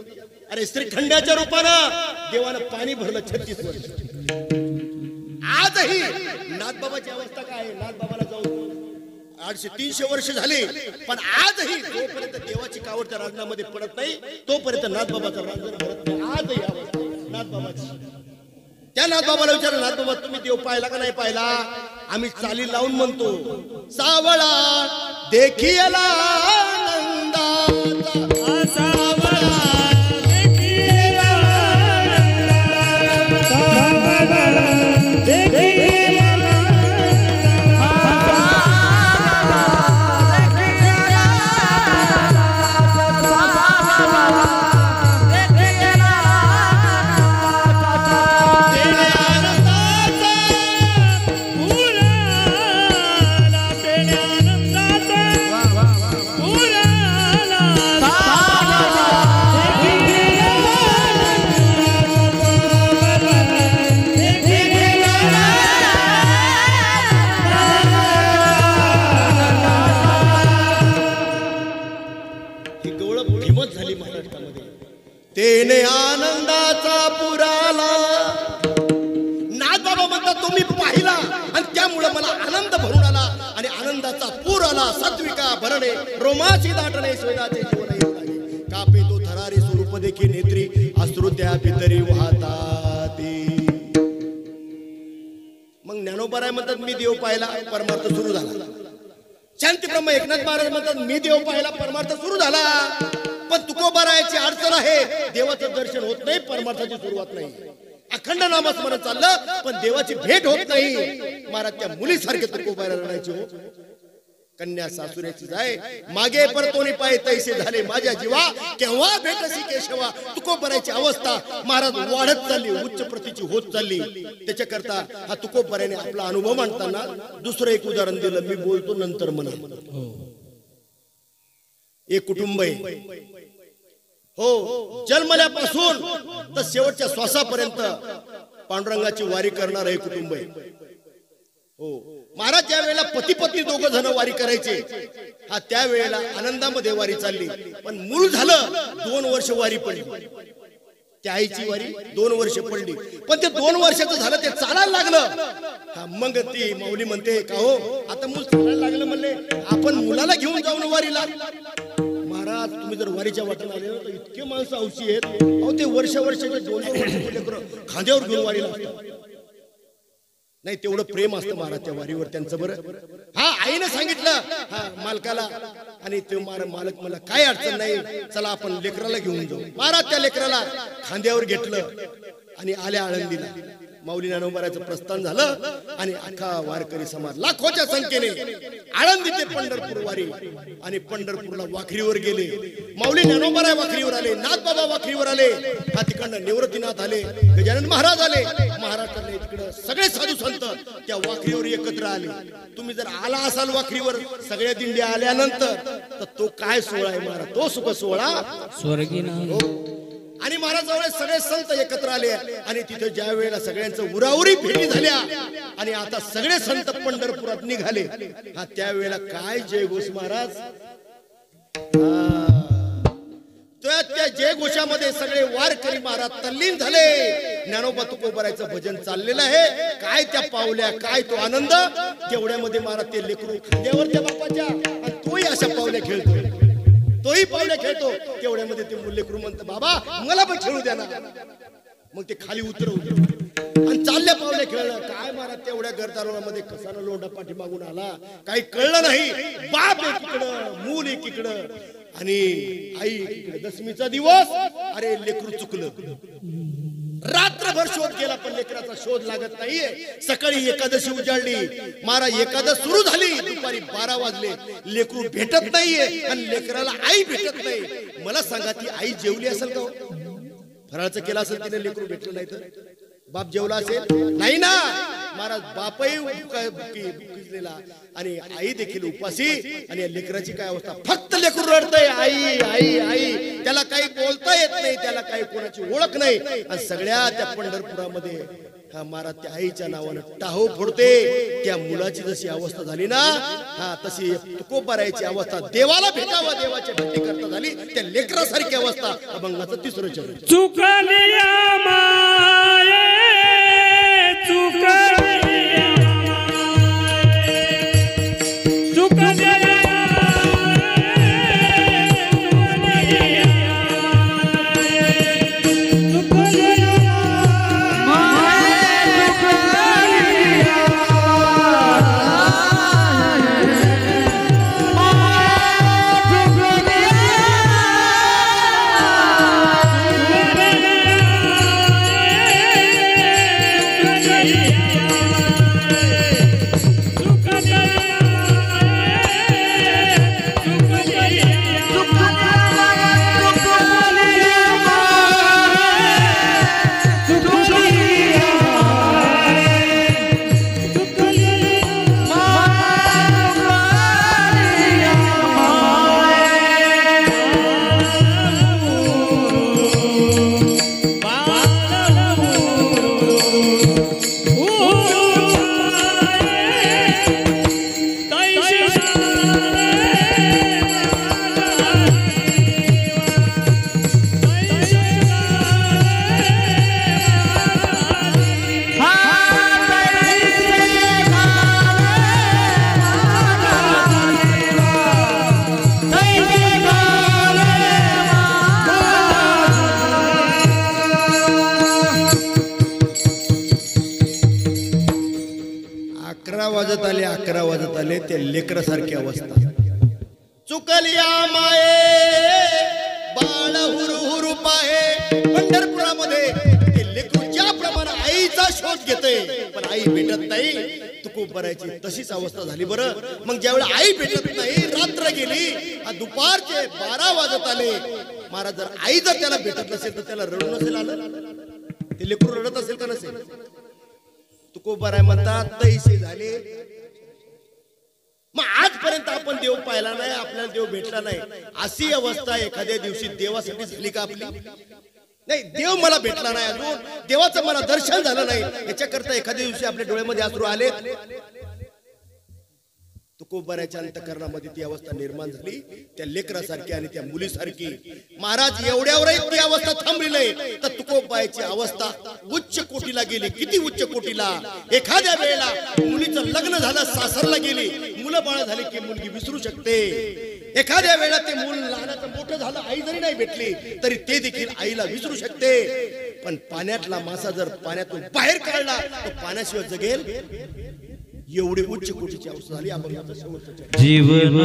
अरे श्रीखंडाच्या रूपानं देवानं पाणी भरलं 36 वर्ष. आजही नाथबाबाची अवस्था काय आहे? नाथबाबाला जाऊन 800-300 वर्ष झाली, पण आजही जोपर्यंत देवाची कावड त्या रांजणामध्ये पडत नाही तोपर्यंत नाथबाबाचा रांजण भरत नाही. आजही अवस्था नाथबाबाची. त्या नाथबाबाला विचारलं, नाथबाबा तुम्ही देव पाहिला का नाही पाहिला? आम्ही चाली लावून म्हणतो, सावळा देखियला आनंदाचा, सावळा तेने आनंदाचा पुराला. नाथबाबा म्हणतात तुम्ही पाहिला आणि त्यामुळे मला आनंद भरून आला आणि आनंदाचा पूर आला. सात्विका भरणे रोमाची दाटणे स्वेदाचे जीवन कापे तो थरारी स्वरूप देखी नेत्री अश्रू त्या भितरी वाहतात. मग ज्ञानोबा म्हणतात मी देव पाहिला, परमार्थ सुरू झाला. शांतीब्रह्म एकनाथ महाराज म्हणतात मी देव पाहिला, परमार्थ सुरू झाला. पण तुकोबारायाची अडचण आहे, देवाचं दर्शन होत नाही, परमार्थाची सुरुवात नाही. अखंड नामस्मरण चाललं पण देवाची भेट होत नाही. महाराज त्या मुलीसारखे तुकोबारा रडायचे हो. कन्या सासुऱ्याची जाय मागे परतोनी पाय तैसे झाले माझ्या जीवा, केव्हा भेटसी केशवा. तुकोबाराची अवस्था महाराज वाढत चालली, उच्च प्रतीची होत चालली. त्याच्याकरता हा तुकोबाराने आपला अनुभव मांडताना दुसरं एक उदाहरण दिलं, मी बोलतो नंतर म्हणा. एक कुटुंब आहे हो, जन्मल्यापासून तर शेवटच्या श्वासापर्यंत पांडुरंगाची वारी करणार हे कुटुंब आहे हो. महाराज ज्या वेळेला पती पत्नी दोघं जण वारी करायचे, हा त्यावेळेला आनंदामध्ये वारी चालली. पण मूल झालं, 2 वर्ष वारी पडली. त्या आईची वारी 2 वर्ष पडली. पण ते 2 वर्षाचं झालं, ते चालायला लागलं. मग ती माऊली म्हणते का हो आता मूल चालायला लागलं, म्हणले आपण मुलाला घेऊन जाऊन वारीला. महाराज तुम्ही जर वारीच्या वाटेला आले तर इतके माणसं औशी आहेत अहो, ते वर्षाचे 2 वर्षाचे खांद्यावर घेऊन वारीला असतात. नाही तेवढं प्रेम असतं महाराज त्या वारीवर त्यांचं. बरं हा आईने सांगितलं हा मालकाला, आणि ते मालक मला काय अडचण नाही, चला आपण लेकराला घेऊन जाऊ. महाराज त्या लेकराला खांद्यावर घेतलं आणि आल्या आळंदीला. माऊली ज्ञानोबाराचं प्रस्थान झालं आणि अख्खा वारकरी समाज लाखोच्या संख्येने आळंदी ते पंढरपूर वारी, आणि पंढरपूरला वाखरीवर गेले. माऊली ज्ञानोबाराय वाखरीवर आले, नाथबाबा वाखरीवर आले, हा तिकडनं निवृत्तीनाथ आले, गजानन महाराज आले, महाराष्ट्रातले तिकडं सगळे साधू संत त्या वाखरीवर एकत्र आले. तुम्ही जर आला असाल वाखरीवर सगळ्या दिंड्या आल्यानंतर तर तो काय सोहळा आहे महाराज, तो सुख सोहळा स्वर्गी ना. आणि महाराजांजवळ सगळे संत एकत्र आले आणि तिथे ज्या वेळेला सगळ्यांचं उराउरी भेटी झाल्या आणि आता सगळे संत पंढरपुरात निघाले, हा त्यावेळेला काय जयघोष महाराज. त्या जयघोषामध्ये सगळे वारकरी महाराज तल्लीन झाले. ज्ञानोबा तुकोबारायचं भजन चाललेलं आहे. काय त्या पावल्या, काय तो आनंद. तेवढ्यामध्ये महाराज ते लेकरू खांद्यावर त्या बापाच्या, आणि तोही अशा पावल्या खेळतो, तोही पावल्या खेळतो. तेवढ्यामध्ये ते लेकरू म्हणतं बाबा मला पण खेळू द्या ना. मग ते खाली उतरवलं आणि चालल्या पावल्या खेळलं. काय महाराज तेवढ्या गरदारोळामध्ये कसाला लोंढा पाठीमागून आला काही कळलं नाही. बाप एकीकडं, मूल एकीकडं आणि आई एकीकडे. दशमीचा दिवस, अरे लेकरू चुकलं. रात्रभर शोध गेला पण लेकराचा शोध लागत नाहीये. सकाळी एकादशी उजाडली, महाराज एकादश सुरू झाली, दुपारी 12 वाजले, लेकरू भेटत नाहीये आणि लेकराला आई भेटत नाही. मला सांगा ती आई जेवली असेल का? फराळचं केलं असेल तिने, लेकरू भेटलं नाही तर बाप जेवला असेल नाही ना. महाराज बापही भुकेलेला आणि आई देखील उपासी, आणि या लेकराची काय अवस्था. फक्त लेकरू रडतंय आई आई आई, त्याला काही बोलता येत नाही, त्याला काही कोणाची ओळख नाही. आणि सगळ्या त्या पंढरपुरामध्ये हा महाराज त्या आईच्या नावानं टाहो फोडते. त्या मुलाची जशी अवस्था झाली ना, हा तशी तुकोबारायची अवस्था देवाला भेटावा, देवाच्या भेटी करता झाली. त्या लेकरासारखी अवस्था अभंगाचं 3रं चरण. चुकलिया माये Yeah. 11 वाजत आले त्या लेकरासारखी अवस्था. चुकलिया माये बाळ हुरहुर पाहे. पंढरपुरामध्ये ते लेकरू ज्याप्रमाणे आईचा शोध घेते पण आई भेटत नाही, तुकोबरायची तशीच अवस्था झाली. बरं मग ज्यावेळी आई भेटत नाही, रात्र गेली, दुपारचे 12 वाजत आले. महाराज जर आई जर त्याला भेटत नसेल तर त्याला रडू नसेल आलं? ते लेकरू रडत असेल का नसेल? तुकोबराय म्हणतात तैसे झाले. मग आजपर्यंत आपण देव पाहिला नाही, आपल्याला देव भेटला नाही, अशी अवस्था एखाद्या दिवशी देवासाठी झाली का आपली? नाही, देव मला भेटला नाही, अजून देवाचं मला दर्शन झालं नाही, याच्याकरता एखाद्या दिवशी आपल्या डोळ्यामध्ये अश्रू आले? तुकोबराच्या अंतकरणामध्ये ती अवस्था निर्माण झाली त्या लेकरासारखी आणि त्या मुलीसारखी. महाराज एवढ्यावरही ती अवस्था थांबली नाही तर तुकोबाईची अवस्था उच्च कोटीला गेली. किती उच्च कोटीला? एखाद्या वेळेला मुलीचं लग्न झालं, सासरला गेली, मुलं बाळ झाली की मुलगी विसरू शकते. एखाद्या वेळेला ते मूल लहानाचं मोठं झालं, आई जरी नाही भेटली तरी ते देखील आईला विसरू शकते. पण पाण्यातला मासा जर पाण्यातून बाहेर काढला तर पाण्याशिवाय जगेल? एवढी उच्च कोटीची अवस्था झाली. आपण जीवन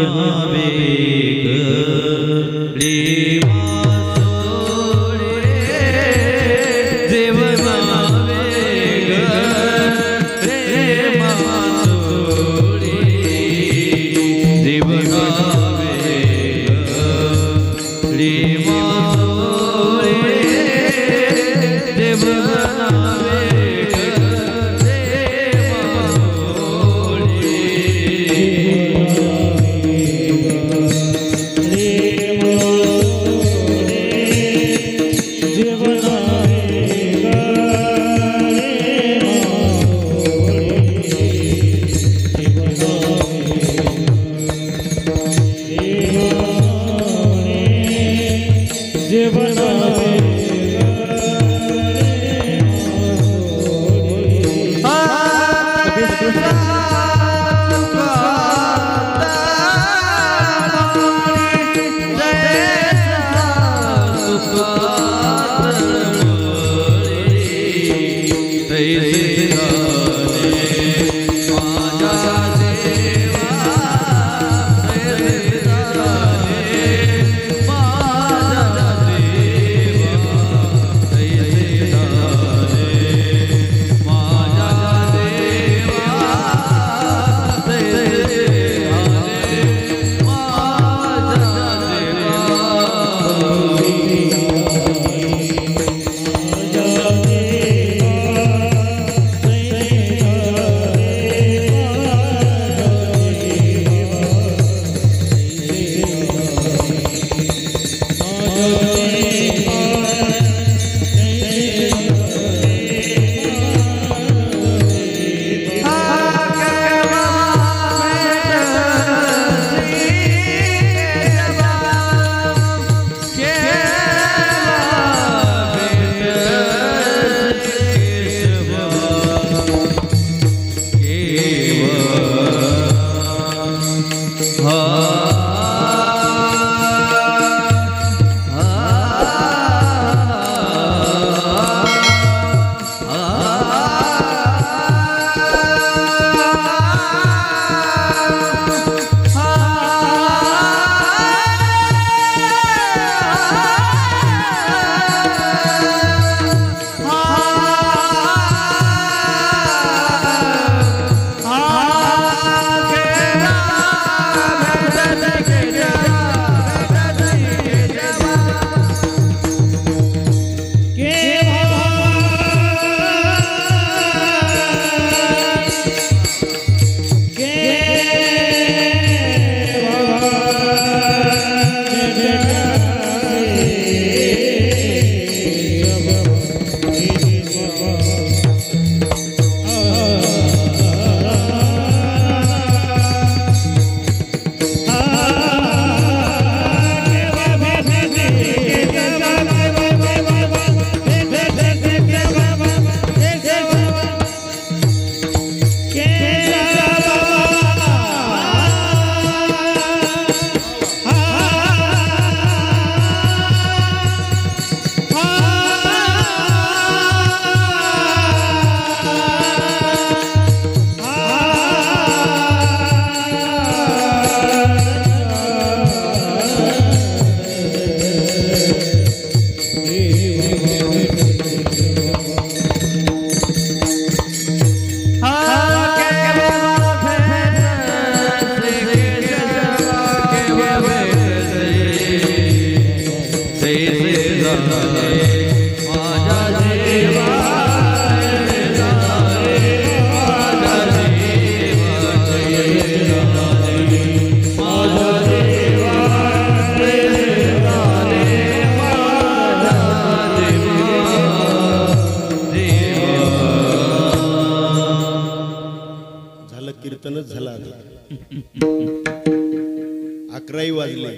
11 वाजले.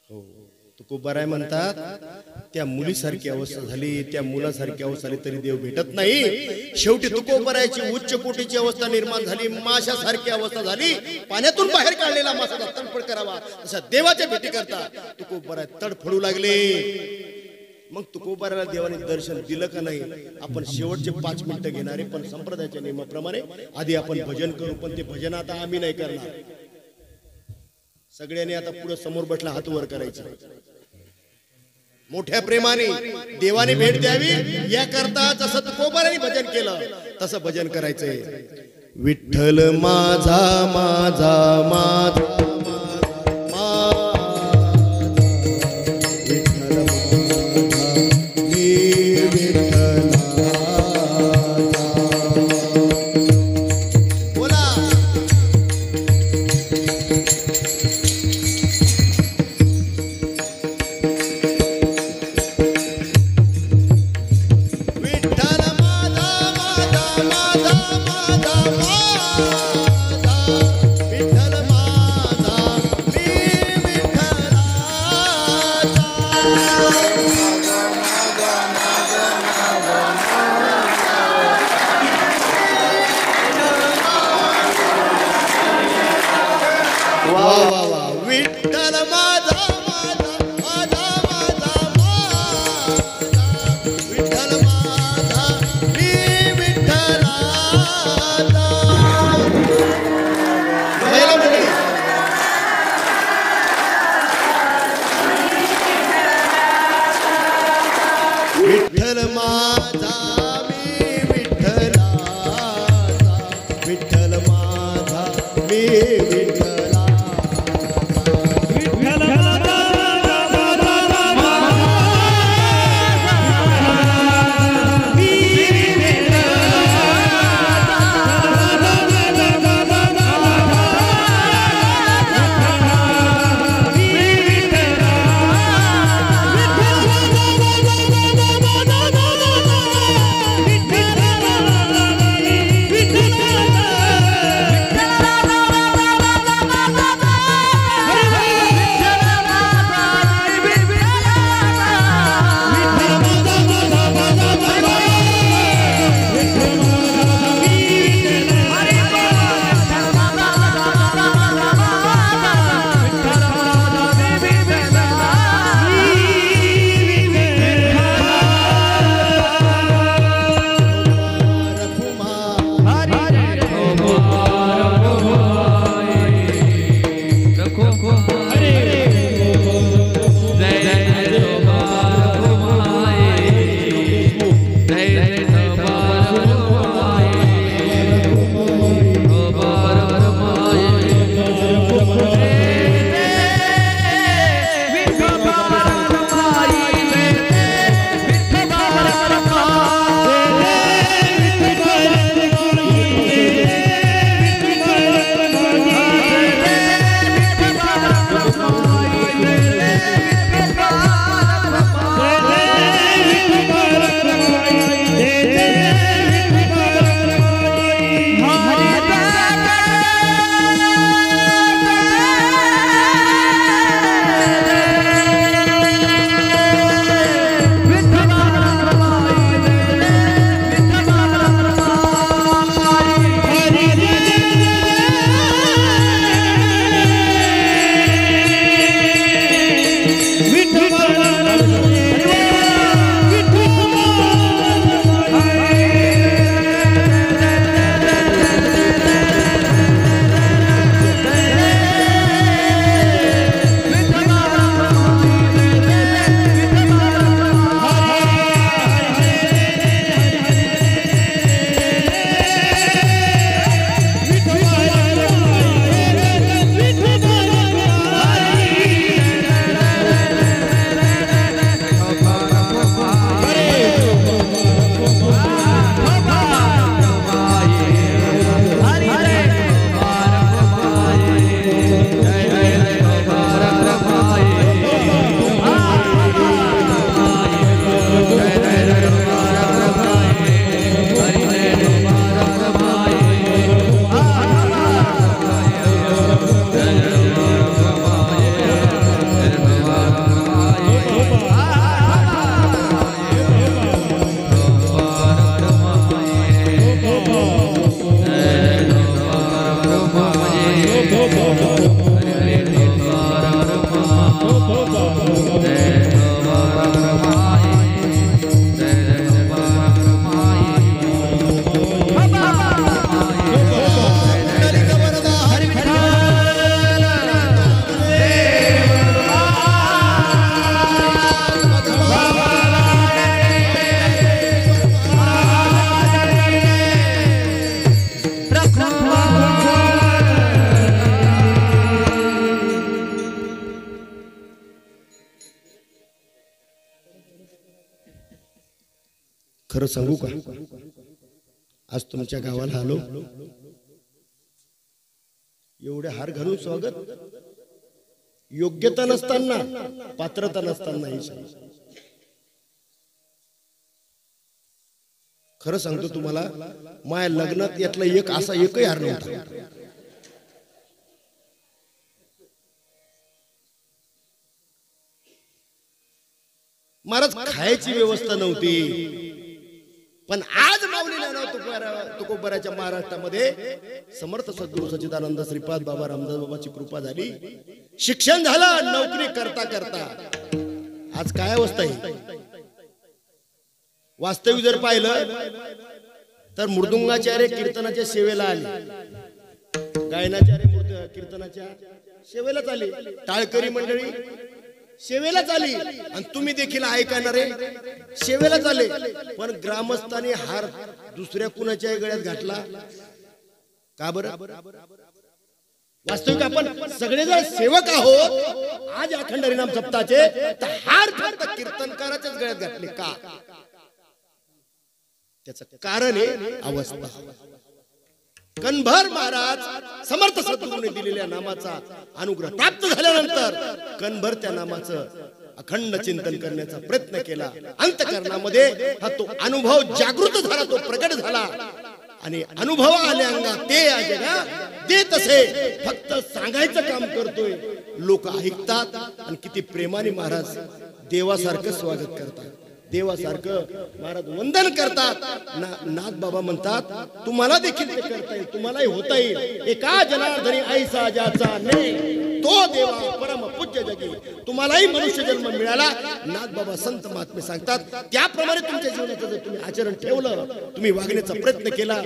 हो, तुकोबाराय म्हणतात त्या मुलीसारखी अवस्था झाली, त्या मुलासारखी अवस्था झाली तरी देव भेटत नाही. शेवटी तुकोबारायची उच्च कोटीची अवस्था निर्माण झाली, माशासारखी अवस्था झाली. पाण्यातून बाहेर काढलेला मासा तडफड करावा तसा देवाच्या भेटी करता तुकोबाराय तडफडू लागले. मग तुकोबाराला देवाने दर्शन दिलं का नाही आपण शेवटचे 5 मिनिटं घेणारे, पण संप्रदायाच्या नियमाप्रमाणे आधी आपण भजन करू. पण ते भजन आता आम्ही नाही करणार. सगळ्यांनी आता पुढे समोर बसला हात वर करायचे. मोठ्या प्रेमाने देवाने भेट द्यावी याकरता जसं तुकोबाराने भजन केलं तसं भजन करायचंय. विठ्ठल माझा माझा माझा खरं सांगू का, आज तुमच्या गावाला आलो, एवढे हार घालून स्वागत, योग्यता नसताना, पात्रता नसताना, खरं सांगतो तुम्हाला, माझ्या लग्नात यातला एक असा एकही हार नव्हता. महाराज खायची व्यवस्था नव्हती, पण आज माऊली तुकोबराच्या महाराष्ट्रामध्ये समर्थ सद्गुरू सच्चिदानंद श्रीपाद बाबा रामदास बाबाची कृपा झाली, शिक्षण झालं, नोकरी करता करता आज काय अवस्था आहे. वास्तविक जर पाहिलं तर मृदुंगाचार्य कीर्तनाच्या सेवेला आले, गायनाचार्य कीर्तनाच्या सेवेलाच आले, टाळकरी मंडळी सेवेलाच आली, आणि तुम्ही देखील ऐकणारे सेवेलाच आले. पण ग्रामस्थांनी हार दुसऱ्या कुणाच्या गळ्यात घातला का बरं? वास्तविक आपण सगळे जण सेवक आहोत. आज अखंड हरिनाम सप्ताहाचे हार फक्त कीर्तनकाराच्याच गळ्यात घातले का? त्याचं कारण आहे अवस्था. कणभर महाराज समर्थ सद्गुरूने दिलेल्या नामाचा अनुग्रह प्राप्त झाल्यानंतर कणभर त्या नामाचं अखंड चिंतन करण्याचा प्रयत्न केला. अंतःकरणामध्ये हा तो अनुभव जागृत झाला, तो प्रकट झाला, आणि अनुभव आले अंगात ते जगा ते तसे फक्त सांगायचं काम करतोय. लोक ऐकतात आणि किती प्रेमाने महाराज देवासारखं स्वागत करतात, देवासारखं महाराज वंदन करतात. नाथ बाबा म्हणतात तुम्हाला देखील ते करता येईल, तुम्हालाही होता येईल. एका जनार्दनी ऐसा ज्याचा ने तो देवा परम पूज्य जगी. तुम्हालाही मनुष्य जन्म मिळाला. नाथ बाबा संत महात्मे सांगतात त्याप्रमाणे तुमच्या जीवनाचं जर तुम्ही आचरण ठेवलं, तुम्ही वागण्याचा प्रयत्न केला,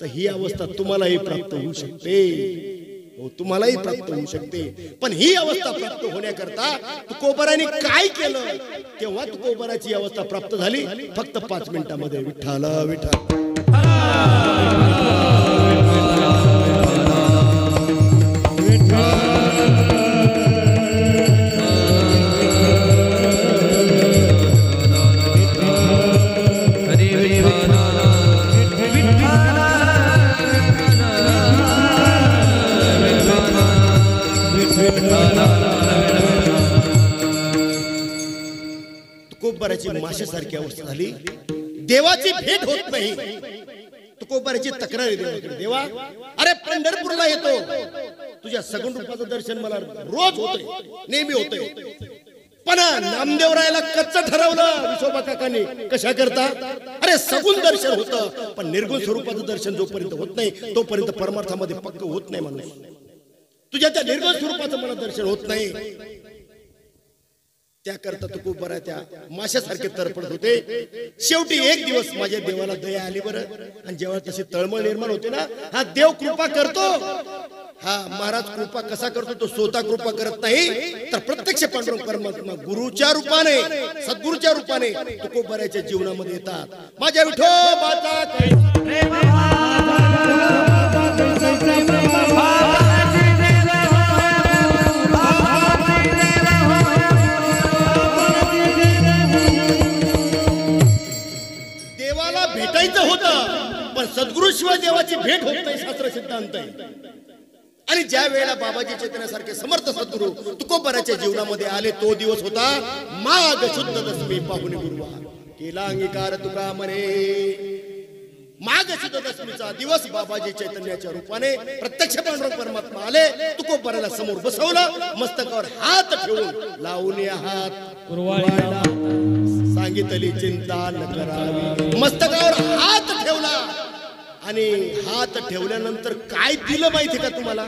तर ही अवस्था तुम्हालाही प्राप्त होऊ शकते, तुम्हालाही प्राप्त होऊ शकते. पण ही अवस्था प्राप्त होण्याकरता तुकोबराने काय केलं, तेव्हा तुकोबराची अवस्था प्राप्त झाली फक्त 5 मिनिटांमध्ये. विठ्ठल विठ्ठल तुकोबराची माशासारखी अवस्था झाली. देवाची भेट होत नाही. तुकोबराची तक्रार देवाकडे, देवा अरे पंढरपूरला येतो, तुझ्या सगुण रूपाचं दर्शन मला रोज होतंय, नेहमी होतंय. पण नामदेवरायला कच्च ठरवलं विसोबा काकांनी. कशा करता? अरे सगुण दर्शन होतं, पण निर्गुण स्वरूपाचं दर्शन जोपर्यंत होत नाही तोपर्यंत परमार्थामध्ये पक्क होत नाही माणूस. तुझ्या त्या निर्गुण स्वरूपाचं मला दर्शन होत नाही. त्याकरता तुकोबरा त्या माशासारखे तरपडत होते. शेवटी एक दिवस माझ्या देवाला दया आली बरं, आणि जेव्हा तशी तळमळ निर्माण होते ना, हा देव कृपा करतो. हा महाराज कृपा कसा करतो? तो स्वतः कृपा करत नाही, तर प्रत्यक्ष पांडुरंग परमात्मा गुरुच्या रूपाने, सद्गुरूच्या रूपाने तुकोबराच्या जीवनामध्ये येतात. माझ्या विठोबाचा भेटायचं होतं, पण सद्गुरूशिवाय देवाची भेट होत नाही, शास्त्र सिद्धांत आहे. आणि ज्या वेळेला बाबाजी चैतन्यासारखे समर्थ सद्गुरू तुकोबराच्या जीवनामध्ये आले, तो दिवस होता माघ शुद्ध दशमी पाहुणे गुरुवार. केला अंगीकार तुका म्हणे. माघ शुद्ध दशमीचा दिवस बाबाजी चैतन्याच्या रूपाने प्रत्यक्ष पांडुरंग परमात्मा आले. तुकोबराला समोर बसवलं, मस्तकावर हात ठेवून लावून हात सांगितली चिंता न करावी. मस्तकावर हात ठेवला, आणि हात ठेवल्यानंतर काय दिलं माहिती का तुम्हाला?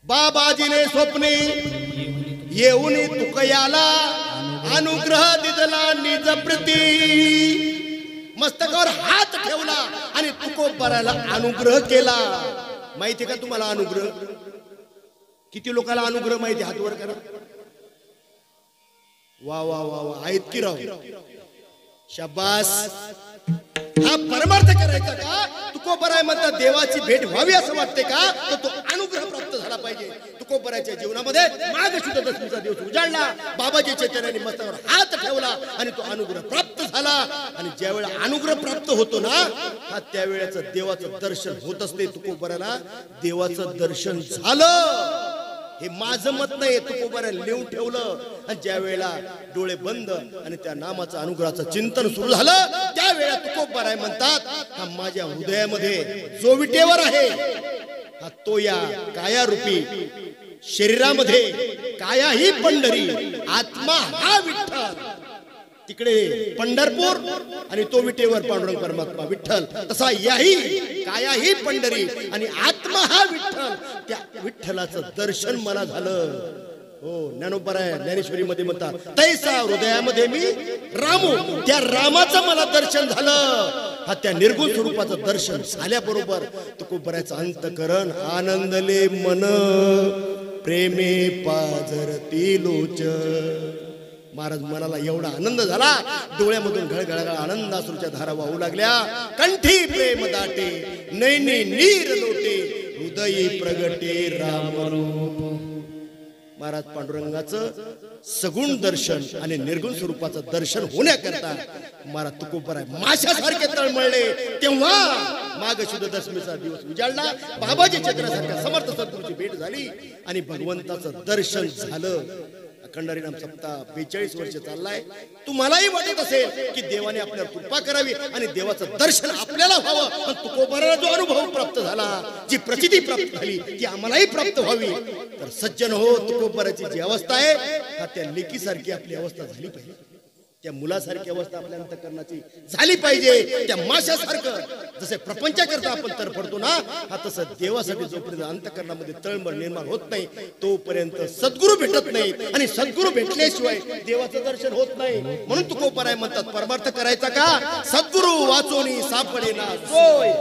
बाबाजीने स्वप्ने येऊन तुकयाला अनुग्रह दिदला निज प्रती. मस्तकावर हात ठेवला आणि तुकोबराला अनुग्रह केला. माहिती का तुम्हाला अनुग्रह? किती लोकांना अनुग्रह माहिती? हात वर करा. वा वा वा वा, आहेत की राव? शाबास. हा परमार्थ करायचा का? तुकोबराय म्हणतात देवाची भेट व्हावी असं वाटते का? तर तो अनुग्रह प्राप्त झाला झाला पाहिजे. तुकोबराच्या जीवनामध्ये माघ शुद्ध दशमीचा दिवस उजाडला. बाबाजी चैतन्याने मस्तकावर हात ठेवला आणि तो अनुग्रह प्राप्त झाला. आणि ज्यावेळेला अनुग्रह प्राप्त होतो ना हा त्यावेळेचं देवाचं दर्शन होत असते. तुकोबराला देवाचं दर्शन झालं. हे माझं मत नाही, तुकोबाऱ्याने लिहून ठेवलं. आणि ज्या वेळेला डोळे बंद आणि त्या नामाचं अनुग्रहाचं चिंतन सुरू झालं त्यावेळेला तुकोबाराय म्हणतात हा माझ्या हृदयामध्ये जो विटेवर आहे हा तो या कायारूपी शरीरामध्ये काया ही पंढरी आत्मा हा विठ्ठल. तिकडे पंढरपूर आणि तो विटेवर पांडुरंग परमात्मा विठ्ठल. तसा याही काया ही पंढरी आणि आत्मा हा विठ्ठल. त्या विठ्ठलाचं दर्शन मला झालं. हो ज्ञानोबराय ज्ञानेश्वरी मध्ये म्हणतात तैसा हृदयामध्ये मी रामू. त्या रामाचं मला दर्शन झालं. हा त्या निर्गुण स्वरूपाचं दर्शन झाल्याबरोबर तुकोबरायचं अंतकरण आनंदले मन प्रेमे पाझरती लोच. महाराज मनाला एवढा आनंद झाला डोळ्यामधून घळघळ आनंदाश्रूच्या धारा वाहू लागल्या. कंठी प्रेम दाटे नैनी नीर लोटे हृदयी प्रगटे रामरूप. महाराज पांडुरंगाचं सगुण दर्शन आणि निर्गुण स्वरूपाचं दर्शन होण्याकरता महाराज तुकोबराय माशासारखे तळमळले. तेव्हा माघ शुद्ध दशमीचा दिवस उजाडला. बाबाजी चैतन्यासारख्या समर्थ सद्गुरूची भेट झाली आणि भगवंताचं दर्शन झालं. अखंड हरिनाम सप्ताह 42 वर्ष चाललाय. तुम्हालाही वाटत असेल की देवाने आपल्यावर कृपा करावी आणि देवाचं दर्शन आपल्याला व्हावं. पण तुकोबराला जो अनुभव प्राप्त झाला जी प्रचिती प्राप्त झाली ती आम्हालाही प्राप्त व्हावी. तर सज्जन हो तुकोबराची जी अवस्था आहे हा त्या लेकीसारखी आपली अवस्था झाली पाहिजे. त्या मुलासारखी अवस्था आपल्या अंतकरणाची झाली पाहिजे. त्या माशासारखं जसे प्रपंचाकरता आपण तरफडतो ना हा तसं देवासाठी जोपर्यंत अंतकरणामध्ये तळमळ निर्माण होत नाही तोपर्यंत सद्गुरू भेटत नाही. आणि सद्गुरू भेटल्याशिवाय देवाचं दर्शन होत नाही. म्हणून तुकोबराय म्हणतात परमार्थ करायचा का सद्गुरू वाचोनी सापडे ना सोय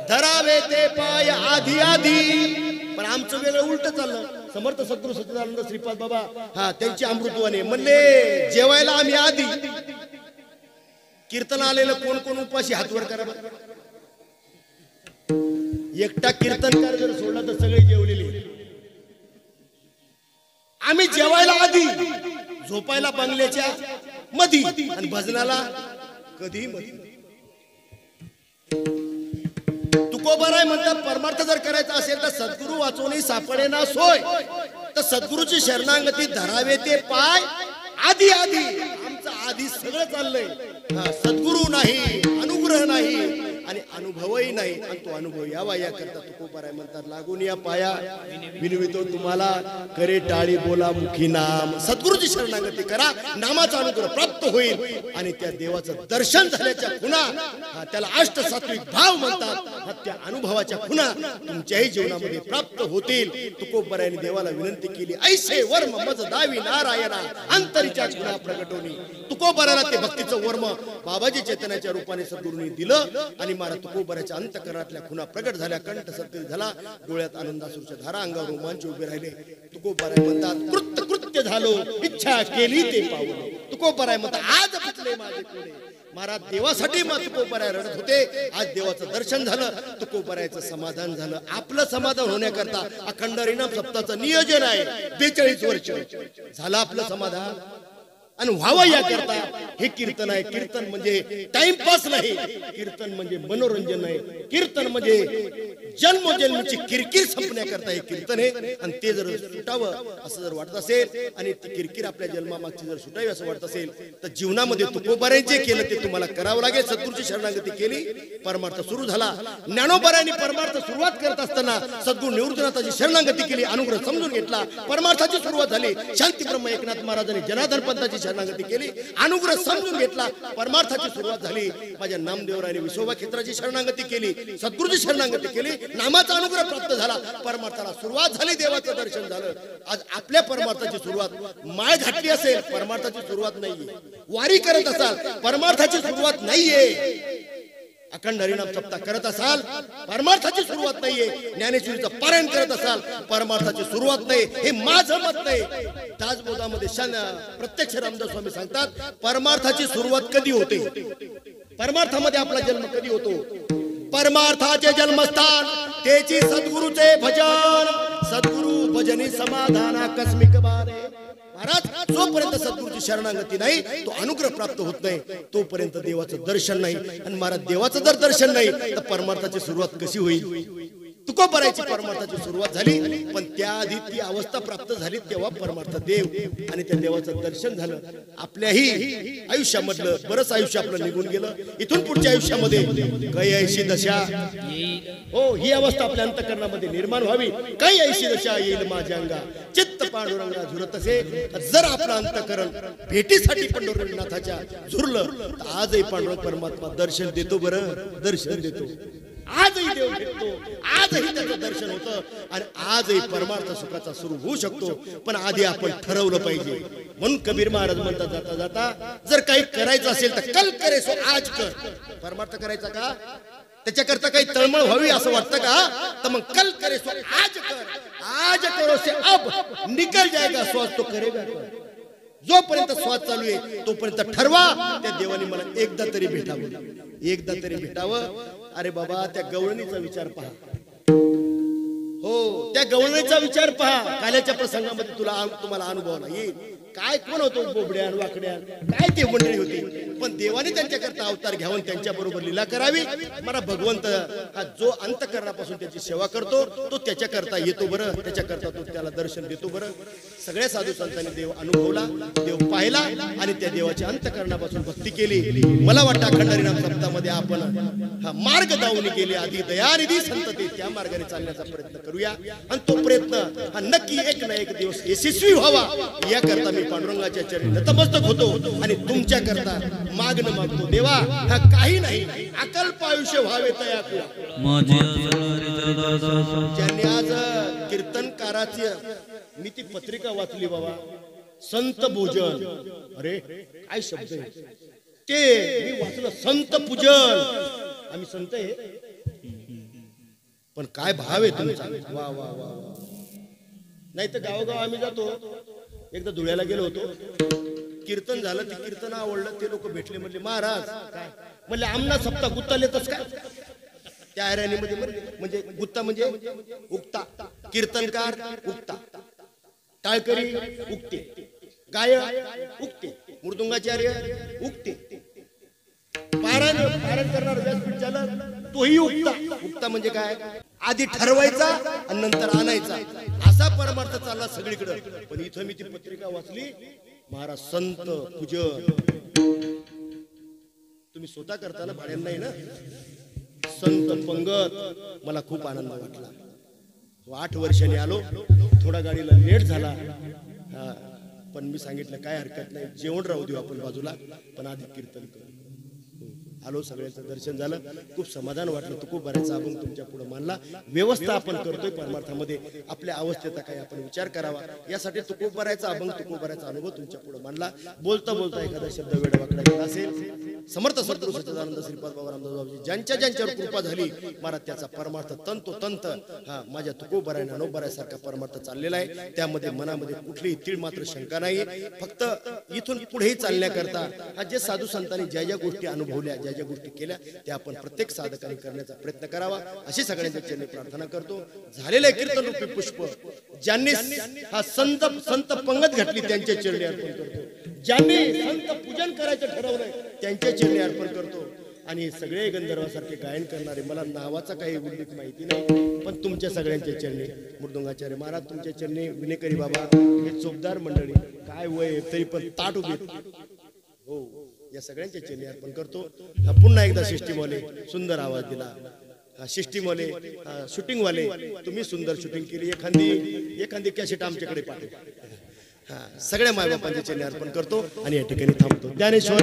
धरावे ते पाय आधी आधी. पण आमचं वेगळं उलट चाललं. समर्थ सद्गुरू सच्चिदानंद श्रीपाद बाबा हा त्यांची अमृतवाणी म्हणले जेवायला आम्ही आधी. कीर्तन आलेलं कोण कोण उपाशी हातवर करा. एकटा कीर्तनकार जर सोडला तर सगळे जेवलेले. आम्ही जेवायला आधी झोपायला बंगल्याच्या मधी आणि भजनाला कधी मधी. तुकोबराय म्हणतात परमार्थ जर करायचा असेल तर सद्गुरू वाचवणे सापडे ना सोय. तर सद्गुरूची शरणागती धरावे ते पाय आधी आधी. आमचं आधी सगळं चाललंय. सद्गुरू नाही अनुग्रह नाही आणि अनुभवही नाही. आणि तो अनुभव यावा याकरता तुकोबराय म्हणतात लागून या पाया विनवितो तुम्हाला करे टाळी बोला मुखी नाम. सद्गुरूची शरणागती करा नामाचा अनुग्रह प्राप्त होईल आणि त्या देवाचं दर्शन झाल्याच्या खुणा त्याला अष्टसात्विक भाव म्हणतात. त्या अनुभवाच्या खुणा तुमच्याही जीवनामध्ये प्राप्त होतील. तुकोबरायने देवाला विनंती केली ऐसे वर्म मज दावी नारायणा अंतरीच्या खुणा प्रगटवणी. तुकोबराला ते भक्तीचं वर्म बाबाजी चैतन्याच्या रूपाने सद्गुरूंनी दिलं आणि महाराज तुकोबराच्या अंतकरणातल्या खुणा प्रगट झाल्या. कंठ सत्य झाला. डोळ्यात आनंदाश्रूच्या धारा अंगावर रोमांच उभे राहिले. तुकोबराय म्हणतात कृत्य कृत्य झालो इच्छा केली ते पावलो. तुकोबराय म्हणतात आज पिचले माझे कोडे. महाराज देवासाठी तुकोबराय रडत होते. आज देवाचं दर्शन झालं. तुकोबरायचं समाधान झालं. आपलं समाधान होण्याकरता अखंड हरिनाम सप्ताहाचं नियोजन आहे. 42 वर्ष झालं आपलं समाधान आणि व्हावं याकरता हे कीर्तन आहे. कीर्तन म्हणजे टाइमपास नाही. कीर्तन म्हणजे मनोरंजन नाही. कीर्तन म्हणजे जन्मोजन्मीची किरकिर संपण्याकरता हे कीर्तन आहे. आणि ते जर सुटावं असं जर वाटत असेल आणि ती किरकिर आपल्या जन्मामागची जर सुटावी असं वाटत असेल तर जीवनामध्ये तुकोबराय जे केलं ते तुम्हाला करावं लागेल. सद्गुरूची शरणागती केली परमार्थ सुरू झाला. ज्ञानोबरायांनी परमार्थ सुरुवात करत असताना सद्गुरू निवृत्तीनाथाची शरणागती केली. अनुग्रह समजून घेतला. परमार्थाची सुरुवात झाली. शांती ब्रह्म एकनाथ महाराजांनी जनार्दन पंथाची शरणागती केली. अनुग्रह समजून घेतला. परमार्थाची सुरुवात झाली. माझ्या नामदेवरायाने विसोबा क्षेत्राची शरणागती केली. सद्गुरूची शरणागती केली. नामाचा अनुग्रह प्राप्त झाला. परमार्थाला सुरुवात झाली. देवाचं दर्शन झालं. आज आपल्या परमार्थाची सुरुवात माळ घातली असेल परमार्थाची सुरुवात नाहीये. वारी करत असाल परमार्थाची सुरुवात नाहीये. अखंड हरिनाम सप्ताह करत असाल परमार्थाची सुरुवात नाहीये. ज्ञानेश्वरीचं पारायण करत असाल परमार्थाची सुरुवात नाही. हे माझं मत नाही. दासबोधामध्ये प्रत्यक्ष रामदास स्वामी सांगतात परमार्थाची सुरुवात कधी होते. परमार्थामध्ये आपला जन्म कधी होतो. परमार्थाचे जन्मस्थान त्याची सद्गुरूचे भजन. सद्गुरू भजनी समाधान आकस्मिक बारे. महाराज जोपर्यंत सद्गुरूची शरणागती नाही तो अनुग्रह प्राप्त होत नाही, तोपर्यंत देवाचं दर्शन नाही. आणि महाराज देवाचं जर दर्शन नाही तर परमार्थाची सुरुवात कशी होईल? तुकोबारायची परमार्थाची सुरुवात झाली, पण त्याआधी ती अवस्था प्राप्त झाली तेव्हा परमार्थ देव आणि त्या देवाचं दर्शन झालं. आपल्याही आयुष्यामधलं बरंच आयुष्य आपलं निघून गेलं. इथून पुढच्या आयुष्यामध्ये काही ऐशी दशा हो ही अवस्था आपल्या अंतःकरणामध्ये निर्माण व्हावी. काही ऐशी दशा येईल माझ्या अंगा चित्त पांडुरंगा झुरत असे. जर आपलं अंतःकरण भेटीसाठी पंढरनाथाच्या झुरलं तर आजही पांडुरंग परमात्मा दर्शन देतो. बरं दर्शन देतो. आजही देव भेटतो, आजही त्याचं दर्शन होतं आणि आजही परमार्थ सुखाचा सुरू होऊ शकतो. पण आधी आपण ठरवलं पाहिजे. म्हणून कबीर महाराज म्हणतात जाता जाता जर काही करायचं असेल तर कल करे सो आज कर. परमार्थ करायचा का त्याच्याकरता काही तळमळ व्हावी असं वाटतं का? तर मग कल करे सो आज कर. आज करो से अब निकल जाएगा श्वास तो करेगा. जोपर्यंत श्वास चालू आहे तोपर्यंत ठरवा त्या देवाने मला एकदा तरी भेटावं, एकदा तरी भेटावं. अरे बाबा त्या गवळणीचा विचार पहा. हो त्या गवळणीचा विचार पहा. काल्याच्या प्रसंगामध्ये तुम्हाला अनुभव येईल. काय कोण होतो बोबड्या वाकड्या काय ते मंडळी होती, पण देवाने त्यांच्याकरता अवतार घ्यावून त्यांच्या बरोबर लीला करावी. मला भगवंत हा जो अंतःकरणापासून त्याची सेवा करतो तो त्याच्याकरता येतो. बरं त्याच्याकरता तो त्याला दर्शन देतो. बरं सगळ्या साधू संतांनी देव अनुभवला, देव पाहिला आणि त्या देवाच्या अंतःकरणापासून भक्ती केली. मला वाटतं अखंड हरिनाम सप्ताहामध्ये आपण हा मार्ग दावून गेले. आधी दयानिधी संतते त्या मार्गाने चालण्याचा प्रयत्न करूया आणि तो प्रयत्न हा नक्की एक ना एक दिवस यशस्वी व्हावा याकरता मी पांडुरंगाच्या चरणी नतमस्तक होतो आणि तुमच्या करता मागणं मागतो. देवा हा काही नाही अकल्प आयुष्य व्हावे तया कुळा. ज्यांनी आज कीर्तनकाराची मी ती पत्रिका वाचली बाबा, संत भोजन. अरे काय शब्द आहे ते मी वाचलं. संत पूजन. आम्ही संत आहे पण काय भाव आहे तुमचा. वा वा वा. नाही तर गावोगाव आम्ही जातो. एकदा धुळ्याला गेलो होतो, कीर्तन झालं, ते कीर्तन आवडलं, ते लोक भेटले, म्हणले महाराज काय म्हणले आमना सप्ताह गुत्ता लेतच काय. त्या ऐराणीमध्ये म्हणजे गुत्ता म्हणजे उक्ता, कीर्तनकार उक्ता, टाळकरी उक्ते, गायक उक्ते, मृदुंगाचार्य उक्ते, पारायण करणार व्यासपीठ झालं तोही उक्ता. उक्ता म्हणजे काय? आधी ठरवायचा आणि नंतर आणायचा असा परमार्थ चालला सगळीकडे. पण इथं मी ती पत्रिका वाचली, महाराज संत पूजन. तुम्ही स्वतः करताना भाड्यानं नाही ना. संत पंगत. मला खूप आनंद वाटला. 8 वर्षांनी आलो, थोडा गाडीला लेट झाला, पण मी सांगितलं काय हरकत नाही, जेवण राहू देऊ आपण बाजूला, पण आधी कीर्तन करू. आलो, सगळ्यांचं दर्शन झालं, खूप समाधान वाटलं. तो खूप बऱ्याचा अभंग तुमच्या पुढे मानला. व्यवस्था आपण करतोय परमार्थामध्ये, आपल्या अवस्थेचा काही आपण विचार करावा यासाठी तो खूप बऱ्याचा अभंग, तो खूप बऱ्याचा अनुभव तुमच्या पुढे मानला. बोलता बोलता एखादा शब्द वेडवाकडा गेला असेल, समर्थ सद्गुरू सच्चिदानंद श्रीपाद बाबा रामदास बाबाजी ज्यांच्या ज्यांच्यावर कृपा झाली महाराज त्याचा परमार्थ तंतोतंत हा माझ्या तुकोबराय ज्ञानोबरायसारखा परमार्थ चाललेला आहे. त्यामध्ये मनामध्ये कुठलीही तीळ मात्र शंका नाही. फक्त इथून पुढेही चालण्याकरता हा जे साधू संतांनी ज्या ज्या गोष्टी अनुभवल्या, ज्या ज्या गोष्टी केल्या त्या आपण प्रत्येक साधकाने करण्याचा प्रयत्न करावा अशी सगळ्यांच्या चरणी प्रार्थना करतो. झालेले कीर्तन रूपी पुष्प ज्यांनी हा संत पंगत घातली त्यांच्या चरणी अर्पण करतो. ज्यांनी संत पूजन करायचं ठरवलंय त्यांच्या चरणी अर्पण करतो. आणि सगळे गंधर्वासारखे गायन करणारे, मला नावाचा काही उल्लेख माहिती नाही, पण तुमच्या सगळ्यांच्या चरणी मृदुंगाचार्य महाराज तुमच्या चरणी, विनेकरी बाबा, हे चोपदार मंडळी, काय वय तरी पण ताट उभे, हो या सगळ्यांच्या चरणी अर्पण करतो. पुन्हा एकदा सिस्टीमवाले सुंदर आवाज दिला. सिस्टीमवाले शूटिंगवाले तुम्ही सुंदर शूटिंग केली. एखादी कॅसेट आमच्याकडे पाठवा. सगळ्या मायबापांच्या चरणी अर्पण करतो आणि या ठिकाणी थांबतो. ज्ञानेश्वर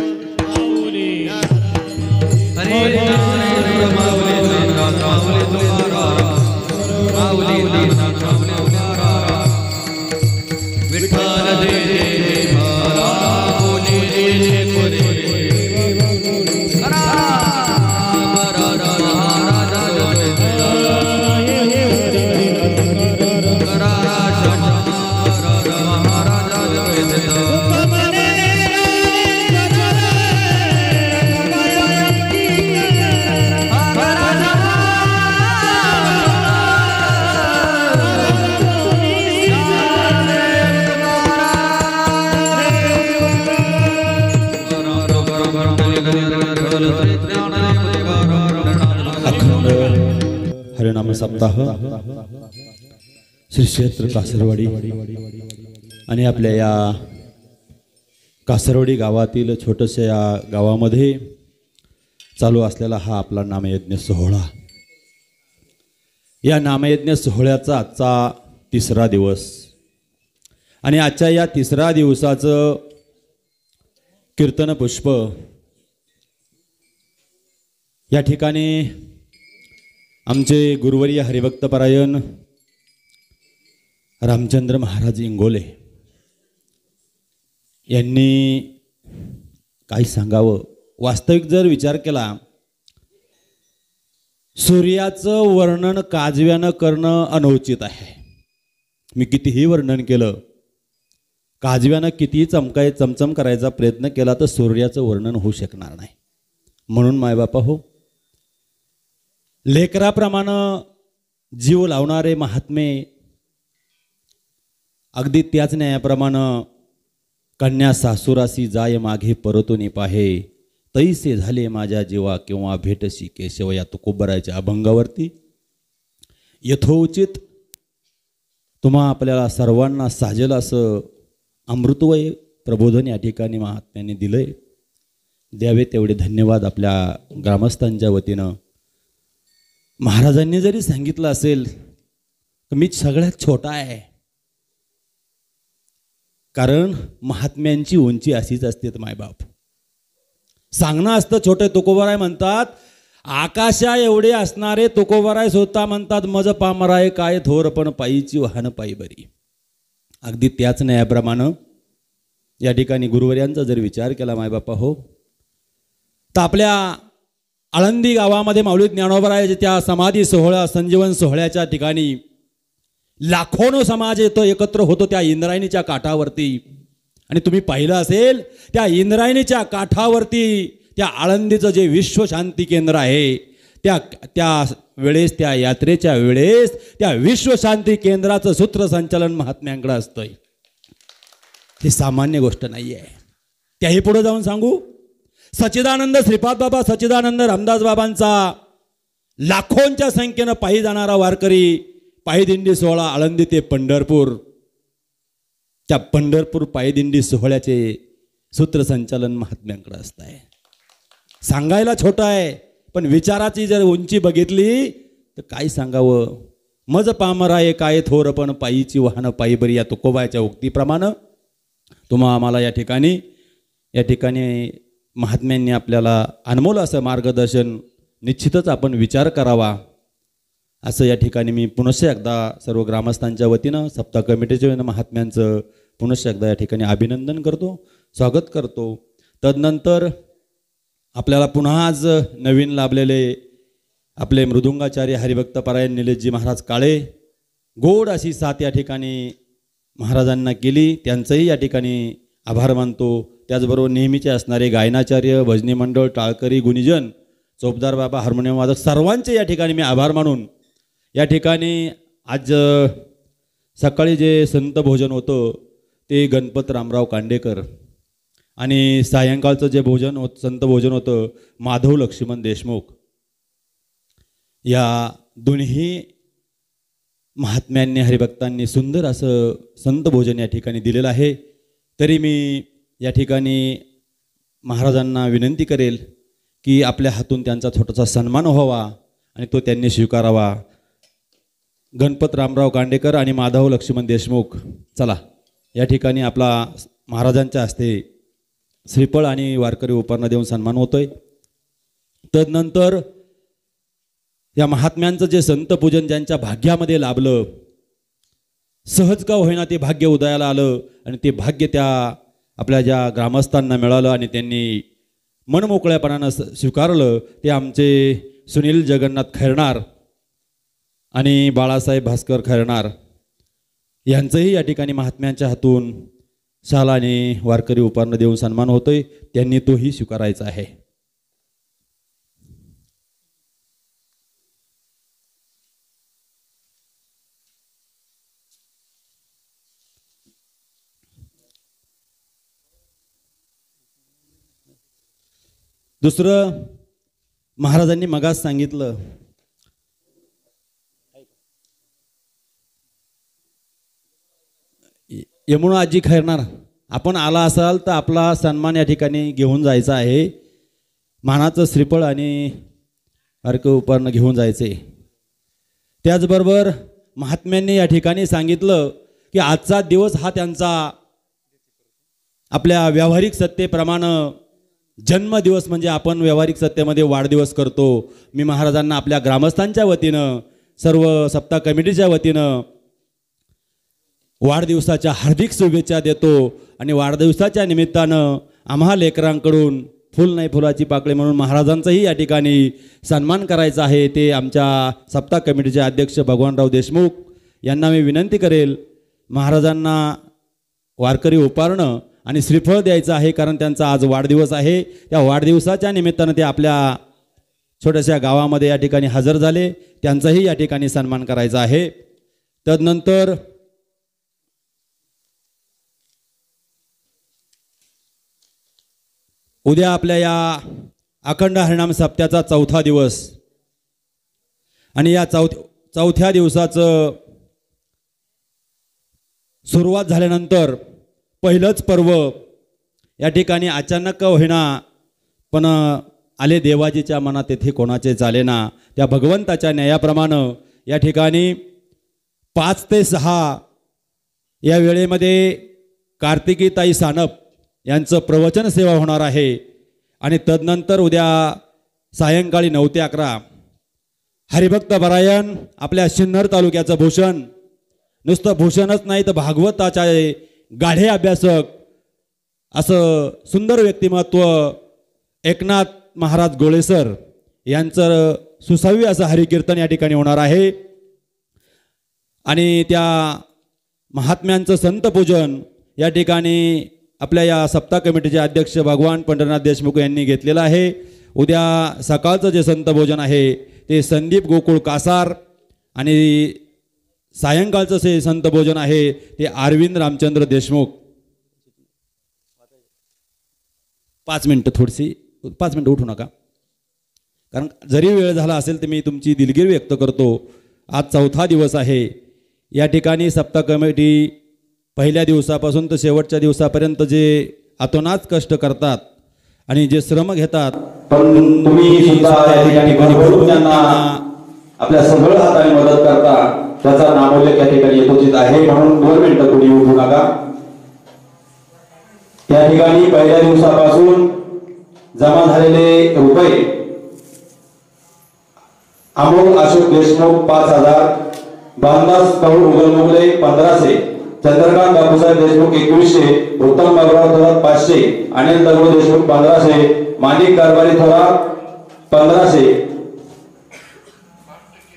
सप्ताह श्री क्षेत्र कासरवाडी आणि आपल्या या कासरवाडी गावातील छोट्याशा या गावामध्ये चालू असलेला हा आपला नामयज्ञ सोहळा. या नामयज्ञ सोहळ्याचा आजचा तिसरा दिवस आणि आजच्या या तिसऱ्या दिवसाचं कीर्तन पुष्प या ठिकाणी आमचे गुरुवर्य हरिभक्तपरायण रामचंद्र महाराज इंगोले यांनी काय सांगावं. वास्तविक जर विचार केला, सूर्याचं वर्णन काजव्यानं करणं अनुचित आहे. मी कितीही वर्णन केलं, काजव्यानं कितीही चमचम करायचा प्रयत्न केला तर सूर्याचं वर्णन होऊ शकणार नाही. म्हणून मायबापा हो, लेकराप्रमाणे जीव लावणारे महात्मे अगदी त्याच न्यायाप्रमाणे कन्या सासुरासी जाय मागे परतून पाहे तैसे झाले माझ्या जीवा किंवा भेटशी केशव या तुकोबराच्या अभंगावरती यथोचित तुम्हा आपल्याला सर्वांना साजेल असं अमृतमय प्रबोधन या ठिकाणी महात्म्यांनी दिलंय. द्यावे तेवढे धन्यवाद आपल्या ग्रामस्थांच्या वतीनं. महाराजांनी जरी सांगितलं असेल तर मी सगळ्यात छोटा आहे, कारण महात्म्यांची उंची अशीच असते. मायबाप सांगणं असतं छोटे तुकोबराय म्हणतात, आकाशा एवढे असणारे तुकोबराय स्वतः म्हणतात मज पामराय काय थोर पण पायीची वाहन पायी बरी. अगदी त्याच न्यायाप्रमाणे या ठिकाणी गुरुवर्यांचा जर विचार केला मायबापा हो, तर आपल्या आळंदी गावामध्ये माऊली ज्ञानोबरायाच्या त्या समाधी सोहळा संजीवन सोहळ्याच्या ठिकाणी लाखोनो समाज येतो एकत्र होतो त्या इंद्रायणीच्या काठावरती. आणि तुम्ही पाहिलं असेल त्या इंद्रायणीच्या काठावरती त्या आळंदीचं जे विश्वशांती केंद्र आहे त्या वेळेस त्या यात्रेच्या वेळेस त्या विश्वशांती केंद्राचं सूत्रसंचालन महात्म्यांकडे असतंय. ही सामान्य गोष्ट नाही आहे. त्याही पुढे जाऊन सांगू, सच्चिदानंद श्रीपाद बाबा सच्चिदानंद रामदास बाबांचा लाखोंच्या संख्येनं पायी जाणारा वारकरी पायीदिंडी सोहळा आळंदी ते पंढरपूर, त्या पंढरपूर पायीदिंडी सोहळ्याचे सूत्रसंचालन महात्म्यांकडे असत आहे. सांगायला छोटा आहे पण विचाराची जर उंची बघितली तर काय सांगावं. मज पामराये काय थोर पण पायीची वाहन पायी बरी या तुकोबाच्या उक्तीप्रमाणे तुम्हा आम्हाला या ठिकाणी महात्म्यांनी आपल्याला अनमोल असं मार्गदर्शन निश्चितच आपण विचार करावा असं या ठिकाणी मी पुनश्च एकदा सर्व ग्रामस्थांच्या वतीनं सप्ताह कमिटीच्या वतीनं महात्म्यांचं पुनश्च एकदा या ठिकाणी अभिनंदन करतो, स्वागत करतो. तदनंतर आपल्याला पुन्हा आज नवीन लाभलेले आपले मृदुंगाचार्य हरिभक्तपरायण निलेशजी महाराज काळे गोड अशी साथ या ठिकाणी महाराजांना केली, त्यांचंही या ठिकाणी आभार मानतो. त्याचबरोबर नेहमीचे असणारे गायनाचार्य भजनी मंडळ टाळकरी गुणीजन चोपदार बाबा हार्मोनियम वादक सर्वांचे या ठिकाणी मी आभार मानून या ठिकाणी आज सकाळी जे संत भोजन होतं ते गणपत रामराव कांडेकर आणि सायंकाळचं जे संत भोजन होतं माधव लक्ष्मण देशमुख. या दोन्ही महात्म्यांनी हरिभक्तांनी सुंदर असं संत भोजन या ठिकाणी दिलेलं आहे. तरी मी या ठिकाणी महाराजांना विनंती करेल की आपल्या हातून त्यांचा छोटासा सन्मान व्हावा आणि तो त्यांनी स्वीकारावा. गणपत रामराव कांडेकर आणि माधव लक्ष्मण देशमुख, चला या ठिकाणी आपला महाराजांच्या हस्ते श्रीफळ आणि वारकरी उपहार देऊन सन्मान होतोय. तदनंतर या महात्म्यांचं जे संतपूजन ज्यांच्या भाग्यामध्ये लाभलं, सहज का होईना ते भाग्य उदयाला आलं आणि ते भाग्य त्या आपल्या ज्या ग्रामस्थांना मिळालं आणि त्यांनी मनमोकळ्यापणानं स्वीकारलं, ते आमचे सुनील जगन्नाथ खैरनार आणि बाळासाहेब भास्कर खैरनार यांचंही या ठिकाणी महात्म्यांच्या हातून शाल आणि वारकरी उपहार देऊन सन्मान होतोय. त्यांनी तोही स्वीकारायचा आहे. दुसरं महाराजांनी मगाच सांगितलं, यमुना आजी खैरनार, आपण आला असाल तर आपला सन्मान या ठिकाणी घेऊन जायचा आहे. मानाचं श्रीफळ आणि अर्क उपकरण घेऊन जायचे. त्याचबरोबर महात्म्यांनी या ठिकाणी सांगितलं की आजचा दिवस हा त्यांचा आपल्या व्यावहारिक सत्तेप्रमाणे जन्मदिवस, म्हणजे आपण व्यावहारिक सत्तेमध्ये वाढदिवस करतो. मी महाराजांना आपल्या ग्रामस्थांच्या वतीनं, सर्व सप्ताह कमिटीच्या वतीनं वाढदिवसाच्या हार्दिक शुभेच्छा देतो. आणि वाढदिवसाच्या निमित्तानं आम्हा लेकरांकडून फुल नाही फुलाची पाकळी म्हणून महाराजांचाही या ठिकाणी सन्मान करायचा आहे. ते आमच्या सप्ताह कमिटीचे अध्यक्ष भगवानराव देशमुख यांना मी विनंती करेल, महाराजांना वारकरी उपारणं आणि श्रीफळ द्यायचं आहे, कारण त्यांचा आज वाढदिवस आहे. त्या वाढदिवसाच्या निमित्तानं ते आपल्या छोट्याशा गावामध्ये या ठिकाणी हजर झाले, त्यांचाही या ठिकाणी सन्मान करायचा आहे. तदनंतर उद्या आपल्या या अखंड हरिनाम सप्त्याचा 4था दिवस आणि या चौथ्या दिवसाचं सुरुवात झाल्यानंतर पहिलंच पर्व या ठिकाणी अचानक होईना पण आले देवाजीच्या मनात तेथे कोणाचे चालेना. त्या भगवंताच्या न्यायाप्रमाणे या ठिकाणी 5 ते 6 या वेळेमध्ये कार्तिकीताई सानप यांचं प्रवचन सेवा होणार आहे. आणि तदनंतर उद्या सायंकाळी 9 ते 11 हरिभक्त परायण आपल्या सिन्नर तालुक्याचं भूषण, नुसतं भूषणच नाही तर भागवताच्या गाढे अभ्यासक असं सुंदर व्यक्तिमत्व एकनाथ महाराज गोळेसर यांचं सुसावी असं हरिकीर्तन या ठिकाणी होणार आहे. आणि त्या महात्म्यांचं संतपूजन या ठिकाणी आपल्या या सप्ताह कमिटीचे अध्यक्ष भगवान पंढरनाथ देशमुख यांनी घेतलेलं आहे. उद्या सकाळचं जे संतभोजन आहे ते संदीप गोकुळ कासार आणि सायंकाळचं जे संतभोजन आहे ते अरविंद रामचंद्र देशमुख. 5 मिनटं थोडीशी 5 मिनटं उठू नका, कारण जरी वेळ झाला असेल तर मी तुमची दिलगिरी व्यक्त करतो. आज 4था दिवस आहे. या ठिकाणी सप्ताह कमिटी पहिल्या दिवसापासून तर शेवटच्या दिवसापर्यंत जे अतोनात कष्ट करतात आणि जे श्रम घेतात, पण तुम्ही सुद्धा या ठिकाणी भरभरून त्यांना आपल्या सगळं हाताने मदत करता, त्याचा नामोल्लेख या ठिकाणी यथोचित आहे. म्हणून 2 मिनिटं कोणी उठू नका. या ठिकाणी पहिल्या दिवसापासून जमा झालेले रुपये अमोल अशोक देशमुख 5000, बांधास कौल उगलमुगले 1500, चंद्रकांत बापूसाहेब देशमुख 2100, उत्तम बाबुराव थोरात 500, अनिल दगडू देशमुख 1500, माणिक कारभारी थोरात 1500,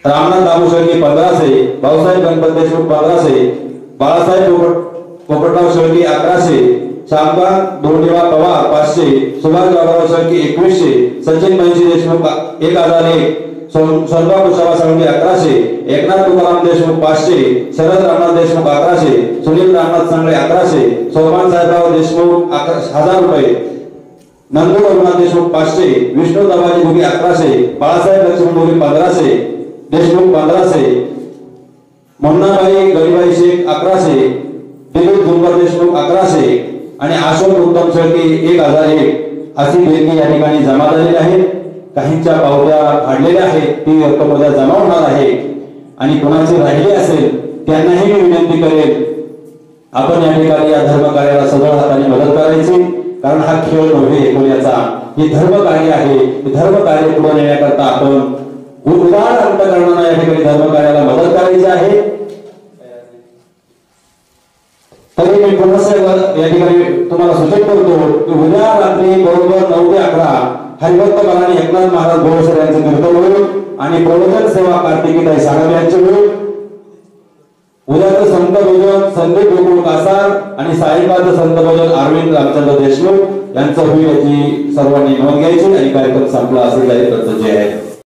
रामनाथ बाबू शेळके 1500, भाऊसाहेब गणपत देशमुख 1500, बाळासाहेब पोपटराव शेळके 1100, श्यामकांत दोंडेवा पवार 500, सुभाष बाबूराव शेळके 2100, सचिन महिषी देशमुख 1001, सोनबा कुशावा साळुंके 1100, एकनाथ तुकाराम देशमुख 500, शरद रामनाथ देशमुख 1100, सुनील रामनाथ सांगळे 1100, सोमान साहेबराव देशमुख 1000 रुपये, नंदू रघुनाथ देशमुख 500, विष्णू दबाजी भुगे 1100, बाळासाहेब लक्ष्मण भुगे 1500, देशमुख 1500, मुन्नाबाई गरीबाई शेख 1100, दिलीप झुंबर देशमुख 1100 आणि अशोक उत्तम शेळके 1001 अशी देणगी या ठिकाणी जमा झालेली आहे. काहींच्या पावत्या फाडलेल्या आहेत, ती रक्कम उद्या जमा होणार आहे. आणि कोणाचे राहिले असेल त्यांनाही मी विनंती करेल, आपण या ठिकाणी या धर्म कार्याला सगळ्या हाताने मदत करायची, कारण हा खेळ नव्हे एकोल्याचा, हे धर्म कार्य आहे. हे धर्म कार्य पुढे नेण्याकरता आपण उदार अंतकरणाने या ठिकाणी धर्म कार्याला मदत करायची आहे. तरी मी पुन्हा या ठिकाणी तुम्हाला सूचित करतो की उद्या रात्री बरोबर 9 ते 11 हरिभक्त परायण एकनाथ महाराज गोळेसर यांचे कीर्तन होईल आणि प्रवचन सेवा कार्तिकीताई सानप यांची होईल. उद्याचं संत भोजन संदीप गोकुळ कासार आणि सायंकाळचं संत भोजन अरविंद रामचंद्र देशमुख यांचं होईल, याची सर्वांनी नोंद घ्यायची आणि कार्यक्रम संपला असेल तरी आहे.